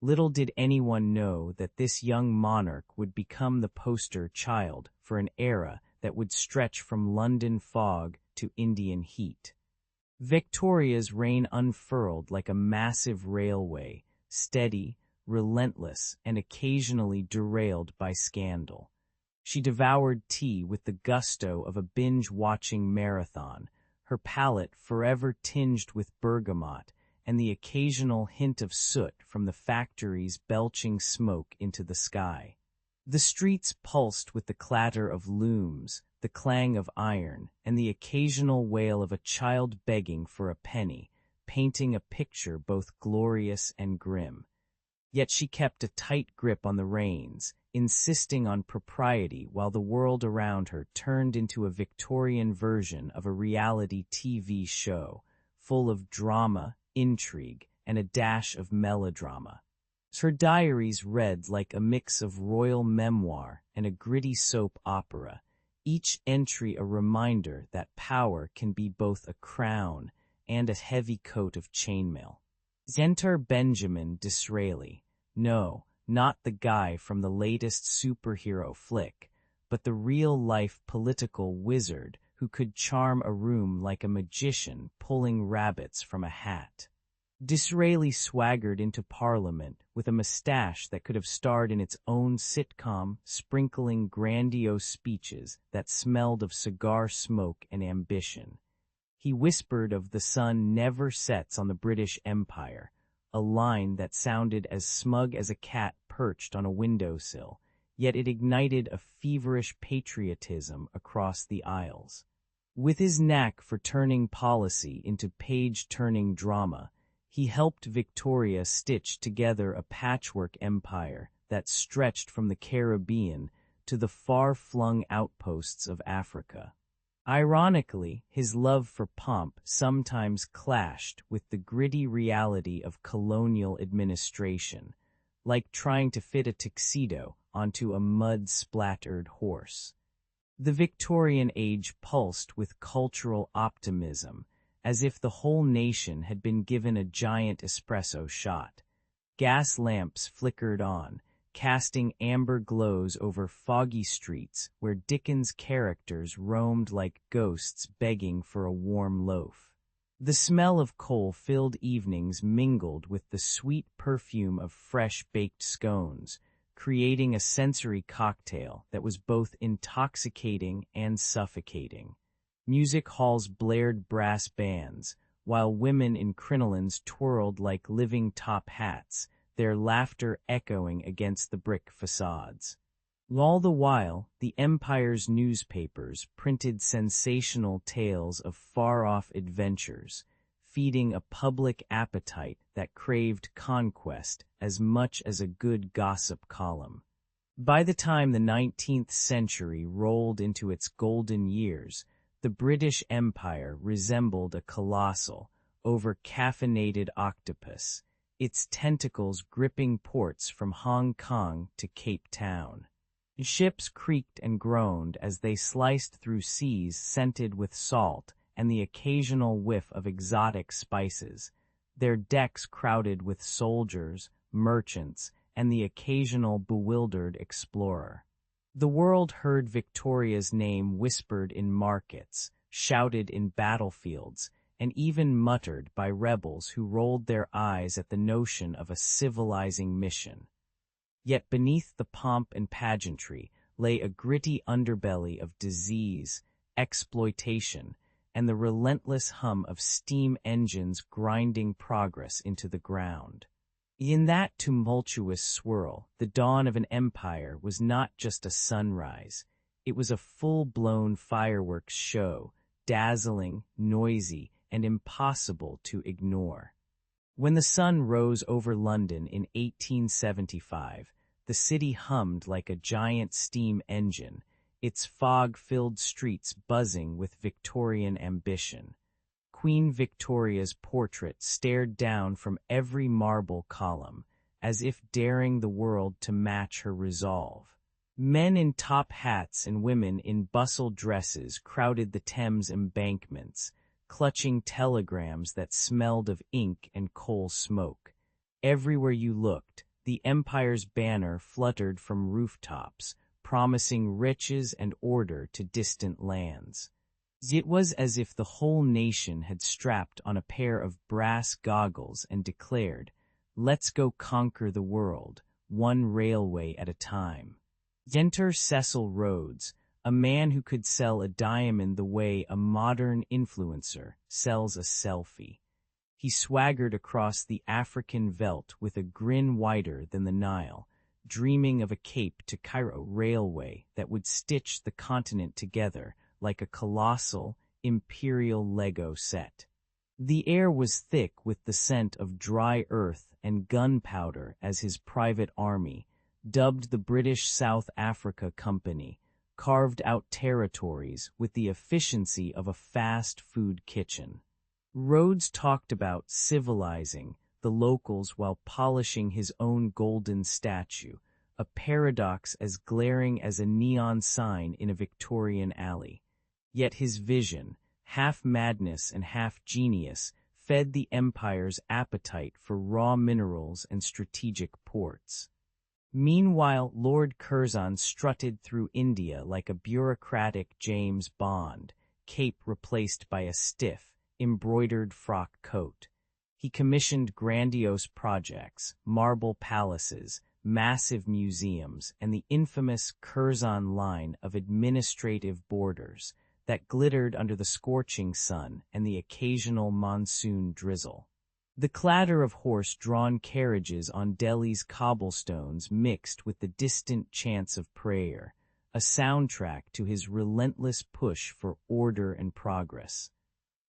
Little did anyone know that this young monarch would become the poster child for an era that would stretch from London fog to Indian heat. Victoria's reign unfurled like a massive railway, steady, relentless, and occasionally derailed by scandal. She devoured tea with the gusto of a binge-watching marathon, her palate forever tinged with bergamot and the occasional hint of soot from the factories belching smoke into the sky. The streets pulsed with the clatter of looms, the clang of iron, and the occasional wail of a child begging for a penny, painting a picture both glorious and grim. Yet she kept a tight grip on the reins, insisting on propriety while the world around her turned into a Victorian version of a reality TV show, full of drama, intrigue, and a dash of melodrama. Her diaries read like a mix of royal memoir and a gritty soap opera, each entry a reminder that power can be both a crown and a heavy coat of chainmail. Enter Benjamin Disraeli. No, not the guy from the latest superhero flick, but the real-life political wizard who could charm a room like a magician pulling rabbits from a hat. Disraeli swaggered into Parliament with a mustache that could have starred in its own sitcom, sprinkling grandiose speeches that smelled of cigar smoke and ambition. He whispered of the sun never sets on the British Empire, a line that sounded as smug as a cat perched on a windowsill, yet it ignited a feverish patriotism across the aisles. With his knack for turning policy into page-turning drama, he helped Victoria stitch together a patchwork empire that stretched from the Caribbean to the far-flung outposts of Africa. Ironically, his love for pomp sometimes clashed with the gritty reality of colonial administration, like trying to fit a tuxedo onto a mud-splattered horse. The Victorian age pulsed with cultural optimism, as if the whole nation had been given a giant espresso shot. Gas lamps flickered on, casting amber glows over foggy streets where Dickens' characters roamed like ghosts begging for a warm loaf. The smell of coal-filled evenings mingled with the sweet perfume of fresh-baked scones, creating a sensory cocktail that was both intoxicating and suffocating. Music halls blared brass bands, while women in crinolines twirled like living top hats, their laughter echoing against the brick facades. All the while, the empire's newspapers printed sensational tales of far-off adventures, feeding a public appetite that craved conquest as much as a good gossip column. By the time the 19th century rolled into its golden years, the British Empire resembled a colossal, over-caffeinated octopus, its tentacles gripping ports from Hong Kong to Cape Town. Ships creaked and groaned as they sliced through seas scented with salt and the occasional whiff of exotic spices, their decks crowded with soldiers, merchants, and the occasional bewildered explorer. The world heard Victoria's name whispered in markets, shouted in battlefields, and even muttered by rebels who rolled their eyes at the notion of a civilizing mission. Yet beneath the pomp and pageantry lay a gritty underbelly of disease, exploitation, and the relentless hum of steam engines grinding progress into the ground. In that tumultuous swirl, the dawn of an empire was not just a sunrise. It was a full-blown fireworks show, dazzling, noisy, and impossible to ignore. When the sun rose over London in 1875, the city hummed like a giant steam engine, its fog-filled streets buzzing with Victorian ambition. Queen Victoria's portrait stared down from every marble column, as if daring the world to match her resolve. Men in top hats and women in bustle dresses crowded the Thames embankments, clutching telegrams that smelled of ink and coal smoke. Everywhere you looked, the empire's banner fluttered from rooftops, promising riches and order to distant lands. It was as if the whole nation had strapped on a pair of brass goggles and declared, "Let's go conquer the world, one railway at a time." Enter Cecil Rhodes, a man who could sell a diamond the way a modern influencer sells a selfie. He swaggered across the African veldt with a grin wider than the Nile, dreaming of a Cape to Cairo railway that would stitch the continent together like a colossal, imperial Lego set. The air was thick with the scent of dry earth and gunpowder as his private army, dubbed the British South Africa Company, carved out territories with the efficiency of a fast food kitchen. Rhodes talked about civilizing the locals while polishing his own golden statue, a paradox as glaring as a neon sign in a Victorian alley. Yet his vision, half madness and half genius, fed the empire's appetite for raw minerals and strategic ports. Meanwhile, Lord Curzon strutted through India like a bureaucratic James Bond, cape replaced by a stiff, embroidered frock coat. He commissioned grandiose projects, marble palaces, massive museums, and the infamous Curzon line of administrative borders that glittered under the scorching sun and the occasional monsoon drizzle. The clatter of horse-drawn carriages on Delhi's cobblestones mixed with the distant chants of prayer, a soundtrack to his relentless push for order and progress.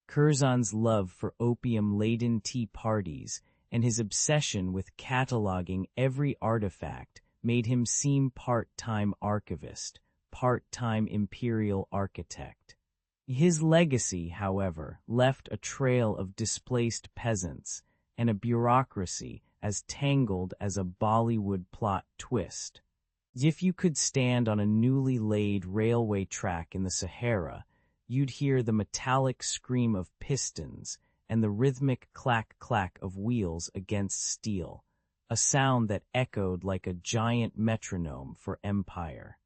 Curzon's love for opium-laden tea parties and his obsession with cataloging every artifact made him seem part-time archivist, part-time imperial architect. His legacy, however, left a trail of displaced peasants and a bureaucracy as tangled as a Bollywood plot twist. If you could stand on a newly laid railway track in the Sahara, you'd hear the metallic scream of pistons and the rhythmic clack-clack of wheels against steel, a sound that echoed like a giant metronome for empire.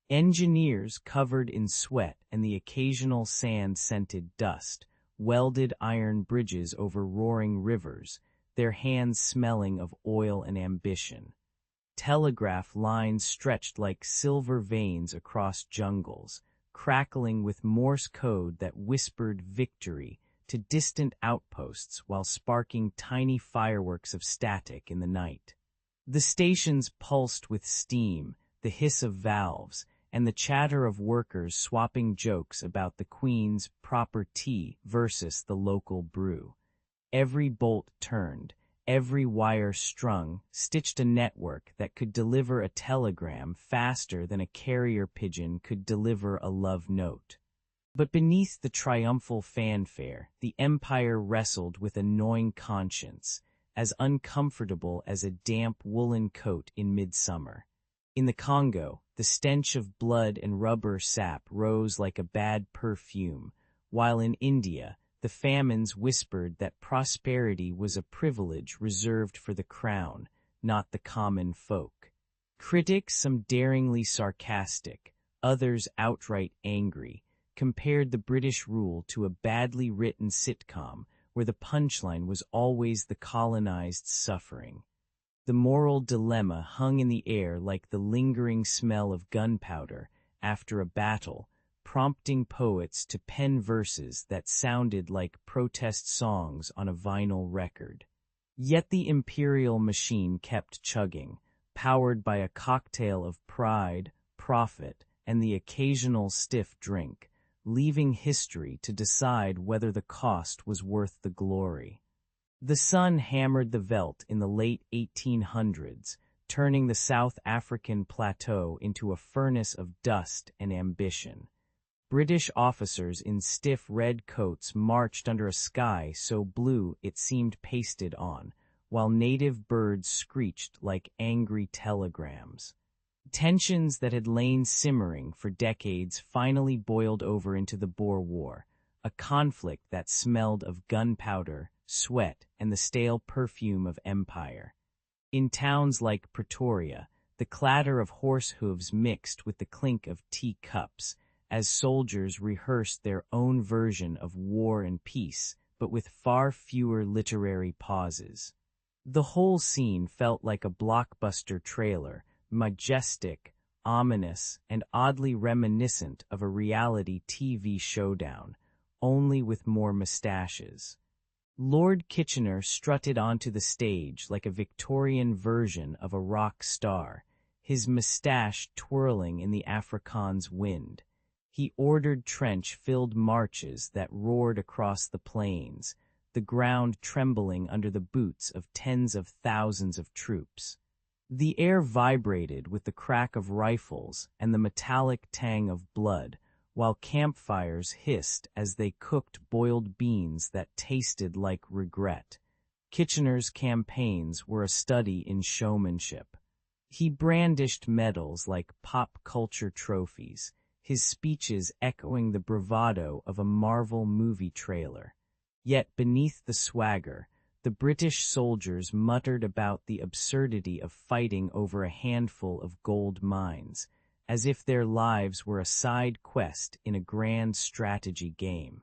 Engineers covered in sweat and the occasional sand-scented dust welded iron bridges over roaring rivers, their hands smelling of oil and ambition. Telegraph lines stretched like silver veins across jungles, crackling with Morse code that whispered victory to distant outposts while sparking tiny fireworks of static in the night. The stations pulsed with steam, the hiss of valves, and the chatter of workers swapping jokes about the Queen's proper tea versus the local brew. Every bolt turned, every wire strung, stitched a network that could deliver a telegram faster than a carrier pigeon could deliver a love note. But beneath the triumphal fanfare, the empire wrestled with a gnawing conscience, as uncomfortable as a damp woolen coat in midsummer. In the Congo, the stench of blood and rubber sap rose like a bad perfume, while in India, the famines whispered that prosperity was a privilege reserved for the crown, not the common folk. Critics, some daringly sarcastic, others outright angry, compared the British rule to a badly written sitcom where the punchline was always the colonized suffering. The moral dilemma hung in the air like the lingering smell of gunpowder after a battle, prompting poets to pen verses that sounded like protest songs on a vinyl record. Yet the imperial machine kept chugging, powered by a cocktail of pride, profit, and the occasional stiff drink, leaving history to decide whether the cost was worth the glory. The sun hammered the veldt in the late 1800s, turning the South African plateau into a furnace of dust and ambition. British officers in stiff red coats marched under a sky so blue it seemed pasted on, while native birds screeched like angry telegrams. Tensions that had lain simmering for decades finally boiled over into the Boer War, a conflict that smelled of gunpowder, sweat, and the stale perfume of empire. In towns like Pretoria, the clatter of horse hooves mixed with the clink of teacups as soldiers rehearsed their own version of War and Peace, but with far fewer literary pauses. The whole scene felt like a blockbuster trailer, majestic, ominous, and oddly reminiscent of a reality TV showdown, only with more mustaches. Lord Kitchener strutted onto the stage like a Victorian version of a rock star, his mustache twirling in the Afrikaans wind. He ordered trench-filled marches that roared across the plains, the ground trembling under the boots of tens of thousands of troops. The air vibrated with the crack of rifles and the metallic tang of blood, while campfires hissed as they cooked boiled beans that tasted like regret. Kitchener's campaigns were a study in showmanship. He brandished medals like pop culture trophies, his speeches echoing the bravado of a Marvel movie trailer. Yet beneath the swagger, the British soldiers muttered about the absurdity of fighting over a handful of gold mines, as if their lives were a side quest in a grand strategy game.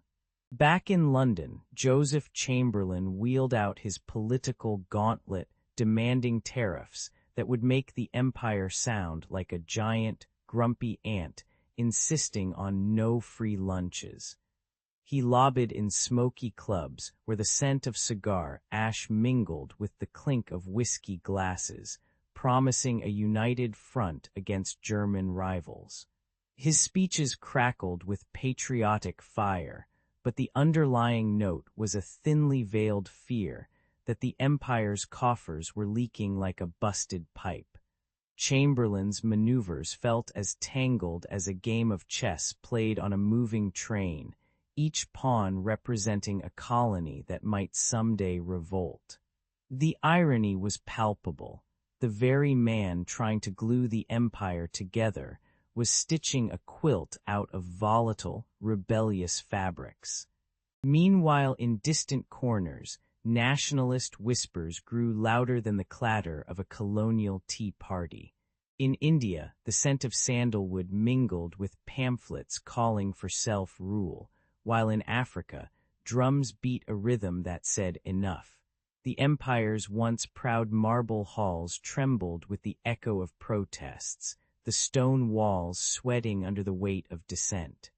Back in London, Joseph Chamberlain wheeled out his political gauntlet, demanding tariffs that would make the empire sound like a giant, grumpy ant, insisting on no free lunches. He lobbied in smoky clubs where the scent of cigar ash mingled with the clink of whiskey glasses, promising a united front against German rivals. His speeches crackled with patriotic fire, but the underlying note was a thinly veiled fear that the empire's coffers were leaking like a busted pipe. Chamberlain's maneuvers felt as tangled as a game of chess played on a moving train, each pawn representing a colony that might someday revolt. The irony was palpable. The very man trying to glue the empire together was stitching a quilt out of volatile, rebellious fabrics. Meanwhile, in distant corners, nationalist whispers grew louder than the clatter of a colonial tea party. In India, the scent of sandalwood mingled with pamphlets calling for self-rule, while in Africa, drums beat a rhythm that said enough. The empire's once proud marble halls trembled with the echo of protests, the stone walls sweating under the weight of dissent.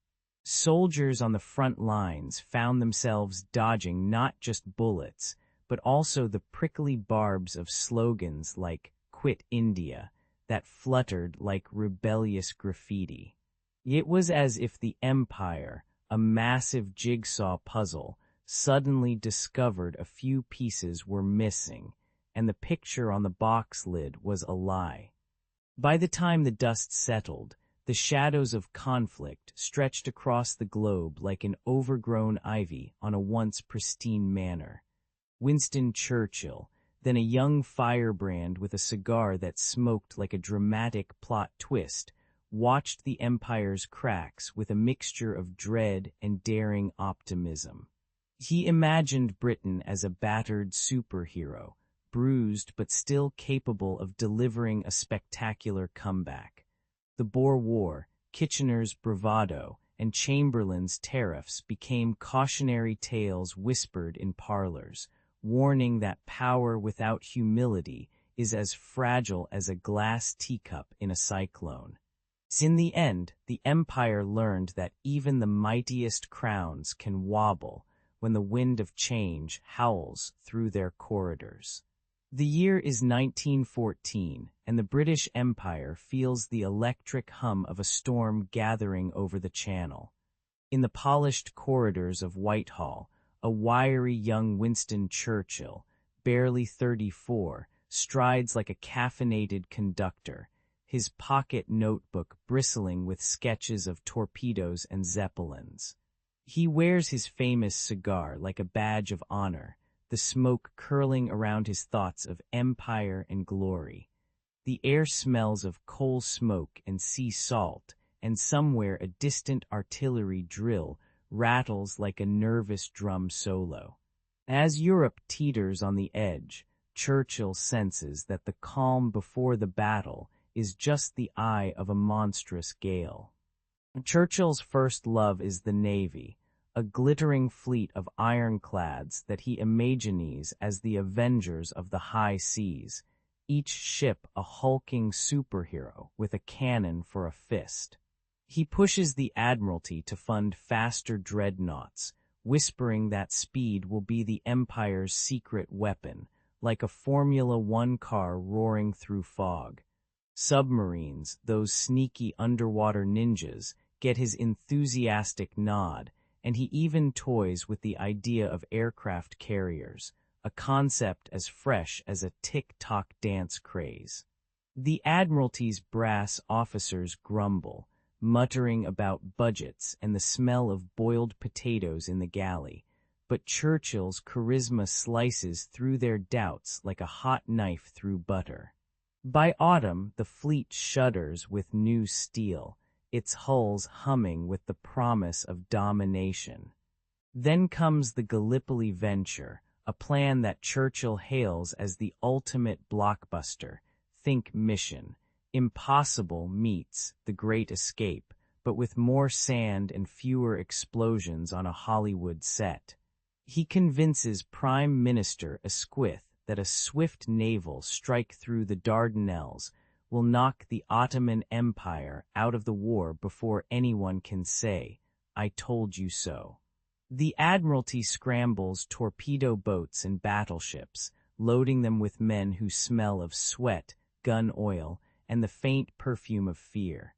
Soldiers on the front lines found themselves dodging not just bullets, but also the prickly barbs of slogans like "Quit India" that fluttered like rebellious graffiti. It was as if the empire, a massive jigsaw puzzle, suddenly discovered a few pieces were missing, and the picture on the box lid was a lie. By the time the dust settled, the shadows of conflict stretched across the globe like an overgrown ivy on a once pristine manor. Winston Churchill, then a young firebrand with a cigar that smoked like a dramatic plot twist, watched the empire's cracks with a mixture of dread and daring optimism. He imagined Britain as a battered superhero, bruised but still capable of delivering a spectacular comeback. The Boer War, Kitchener's bravado, and Chamberlain's tariffs became cautionary tales whispered in parlors, warning that power without humility is as fragile as a glass teacup in a cyclone. In the end, the empire learned that even the mightiest crowns can wobble when the wind of change howls through their corridors. The year is 1914, and the British Empire feels the electric hum of a storm gathering over the Channel. In the polished corridors of Whitehall, a wiry young Winston Churchill, barely 34, strides like a caffeinated conductor, his pocket notebook bristling with sketches of torpedoes and zeppelins. He wears his famous cigar like a badge of honor, the smoke curling around his thoughts of empire and glory. The air smells of coal smoke and sea salt, and somewhere a distant artillery drill rattles like a nervous drum solo. As Europe teeters on the edge, Churchill senses that the calm before the battle is just the eye of a monstrous gale. Churchill's first love is the Navy, a glittering fleet of ironclads that he imagines as the avengers of the high seas, each ship a hulking superhero with a cannon for a fist. He pushes the Admiralty to fund faster dreadnoughts, whispering that speed will be the Empire's secret weapon, like a Formula One car roaring through fog. Submarines, those sneaky underwater ninjas, get his enthusiastic nod, and he even toys with the idea of aircraft carriers, a concept as fresh as a tick-tock dance craze. The Admiralty's brass officers grumble, muttering about budgets and the smell of boiled potatoes in the galley, but Churchill's charisma slices through their doubts like a hot knife through butter. By autumn, the fleet shudders with new steel, its hulls humming with the promise of domination. Then comes the Gallipoli venture, a plan that Churchill hails as the ultimate blockbuster. Think Mission Impossible meets The Great Escape, but with more sand and fewer explosions on a Hollywood set. He convinces Prime Minister Asquith that a swift naval strike through the Dardanelles will knock the Ottoman Empire out of the war before anyone can say, "I told you so." The Admiralty scrambles torpedo boats and battleships, loading them with men who smell of sweat, gun oil, and the faint perfume of fear.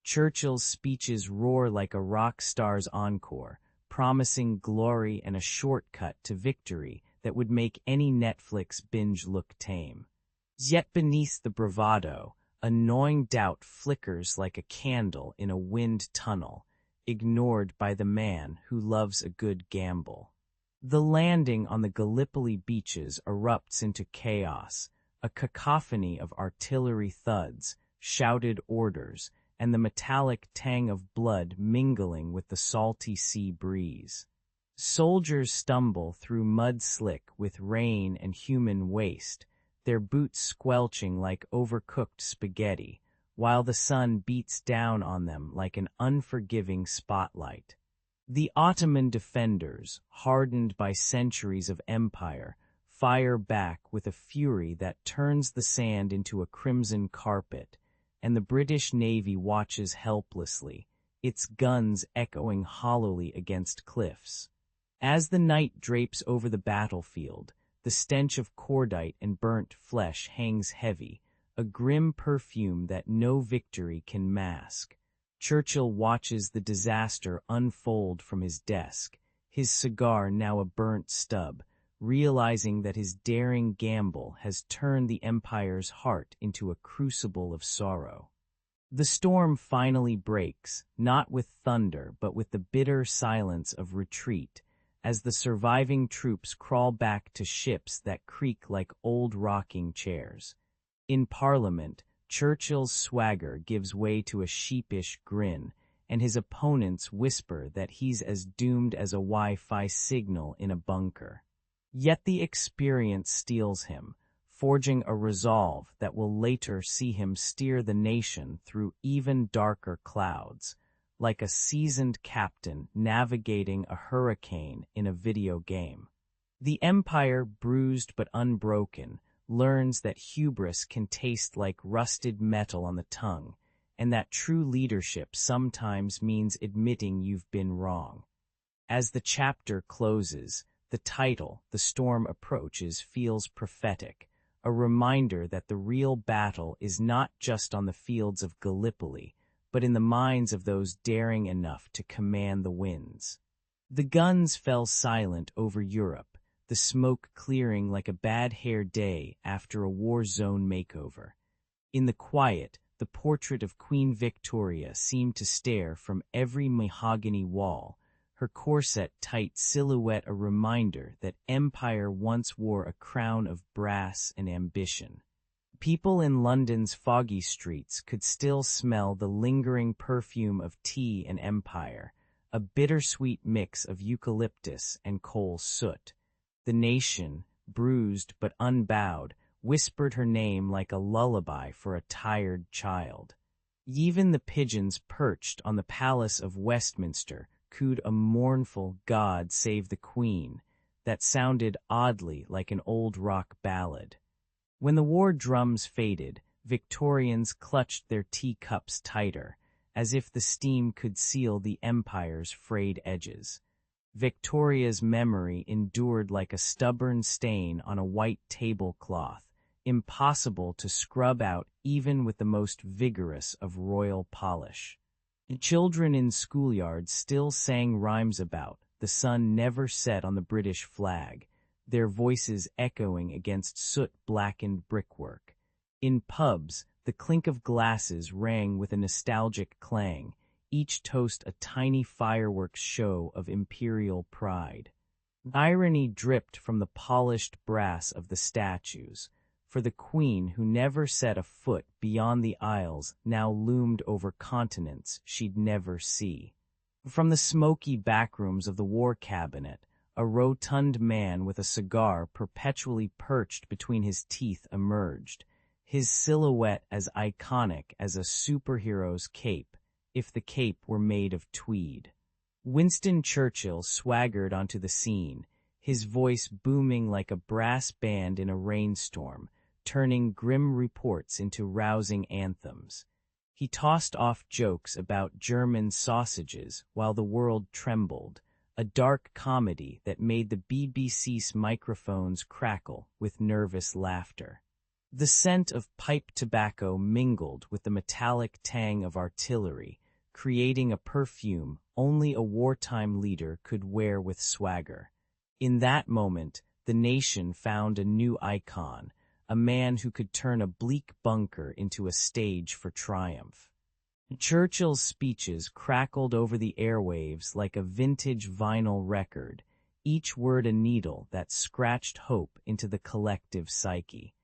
Churchill's speeches roar like a rock star's encore, promising glory and a shortcut to victory that would make any Netflix binge look tame. Yet beneath the bravado, a gnawing doubt flickers like a candle in a wind tunnel, ignored by the man who loves a good gamble. The landing on the Gallipoli beaches erupts into chaos, a cacophony of artillery thuds, shouted orders, and the metallic tang of blood mingling with the salty sea breeze. Soldiers stumble through mud slick with rain and human waste, their boots squelching like overcooked spaghetti, while the sun beats down on them like an unforgiving spotlight. The Ottoman defenders, hardened by centuries of empire, fire back with a fury that turns the sand into a crimson carpet, and the British Navy watches helplessly, its guns echoing hollowly against cliffs. As the night drapes over the battlefield, the stench of cordite and burnt flesh hangs heavy, a grim perfume that no victory can mask. Churchill watches the disaster unfold from his desk, his cigar now a burnt stub, realizing that his daring gamble has turned the Empire's heart into a crucible of sorrow. The storm finally breaks, not with thunder but with the bitter silence of retreat, as the surviving troops crawl back to ships that creak like old rocking chairs. In Parliament, Churchill's swagger gives way to a sheepish grin, and his opponents whisper that he's as doomed as a Wi-Fi signal in a bunker. Yet the experience steals him, forging a resolve that will later see him steer the nation through even darker clouds, like a seasoned captain navigating a hurricane in a video game. The Empire, bruised but unbroken, learns that hubris can taste like rusted metal on the tongue, and that true leadership sometimes means admitting you've been wrong. As the chapter closes, the title, "The Storm Approaches," feels prophetic, a reminder that the real battle is not just on the fields of Gallipoli, but in the minds of those daring enough to command the winds. The guns fell silent over Europe, the smoke clearing like a bad hair day after a war zone makeover. In the quiet, the portrait of Queen Victoria seemed to stare from every mahogany wall, her corset-tight silhouette a reminder that empire once wore a crown of brass and ambition. People in London's foggy streets could still smell the lingering perfume of tea and empire, a bittersweet mix of eucalyptus and coal soot. The nation, bruised but unbowed, whispered her name like a lullaby for a tired child. Even the pigeons perched on the Palace of Westminster cooed a mournful "God Save the Queen" that sounded oddly like an old rock ballad. When the war drums faded, Victorians clutched their teacups tighter, as if the steam could seal the empire's frayed edges. Victoria's memory endured like a stubborn stain on a white tablecloth, impossible to scrub out even with the most vigorous of royal polish. Children in schoolyards still sang rhymes about "the sun never set on the British flag," their voices echoing against soot-blackened brickwork. In pubs, the clink of glasses rang with a nostalgic clang, each toast a tiny fireworks show of imperial pride. Irony dripped from the polished brass of the statues, for the queen who never set a foot beyond the aisles now loomed over continents she'd never see. From the smoky backrooms of the War Cabinet, a rotund man with a cigar perpetually perched between his teeth emerged, his silhouette as iconic as a superhero's cape, if the cape were made of tweed. Winston Churchill swaggered onto the scene, his voice booming like a brass band in a rainstorm, turning grim reports into rousing anthems. He tossed off jokes about German sausages while the world trembled, a dark comedy that made the BBC's microphones crackle with nervous laughter. The scent of pipe tobacco mingled with the metallic tang of artillery, creating a perfume only a wartime leader could wear with swagger. In that moment, the nation found a new icon, a man who could turn a bleak bunker into a stage for triumph. Churchill's speeches crackled over the airwaves like a vintage vinyl record, each word a needle that scratched hope into the collective psyche.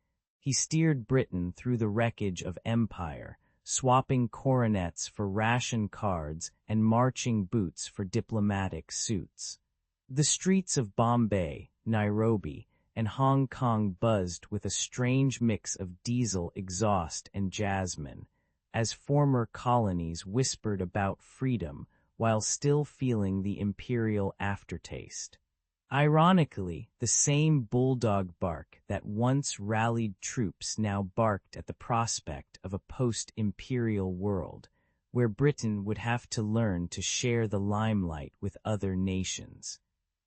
He steered Britain through the wreckage of empire, swapping coronets for ration cards and marching boots for diplomatic suits. The streets of Bombay, Nairobi, and Hong Kong buzzed with a strange mix of diesel exhaust and jasmine, as former colonies whispered about freedom while still feeling the imperial aftertaste. Ironically, the same bulldog bark that once rallied troops now barked at the prospect of a post-imperial world, where Britain would have to learn to share the limelight with other nations.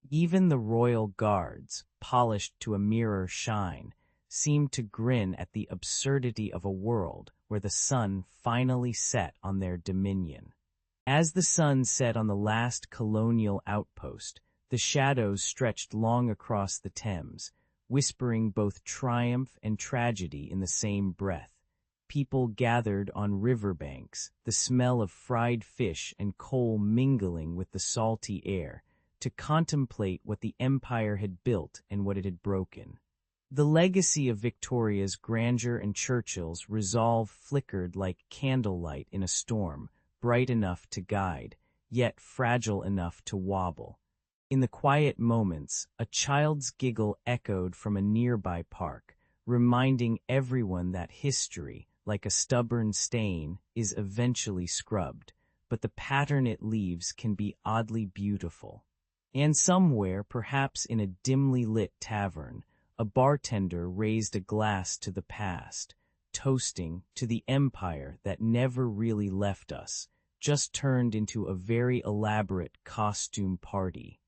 Even the royal guards, polished to a mirror shine, seemed to grin at the absurdity of a world where the sun finally set on their dominion. As the sun set on the last colonial outpost, the shadows stretched long across the Thames, whispering both triumph and tragedy in the same breath. People gathered on riverbanks, the smell of fried fish and coal mingling with the salty air, to contemplate what the empire had built and what it had broken. The legacy of Victoria's grandeur and Churchill's resolve flickered like candlelight in a storm, bright enough to guide, yet fragile enough to wobble. In the quiet moments, a child's giggle echoed from a nearby park, reminding everyone that history, like a stubborn stain, is eventually scrubbed, but the pattern it leaves can be oddly beautiful. And somewhere, perhaps in a dimly lit tavern, a bartender raised a glass to the past, toasting to the empire that never really left us, just turned into a very elaborate costume party.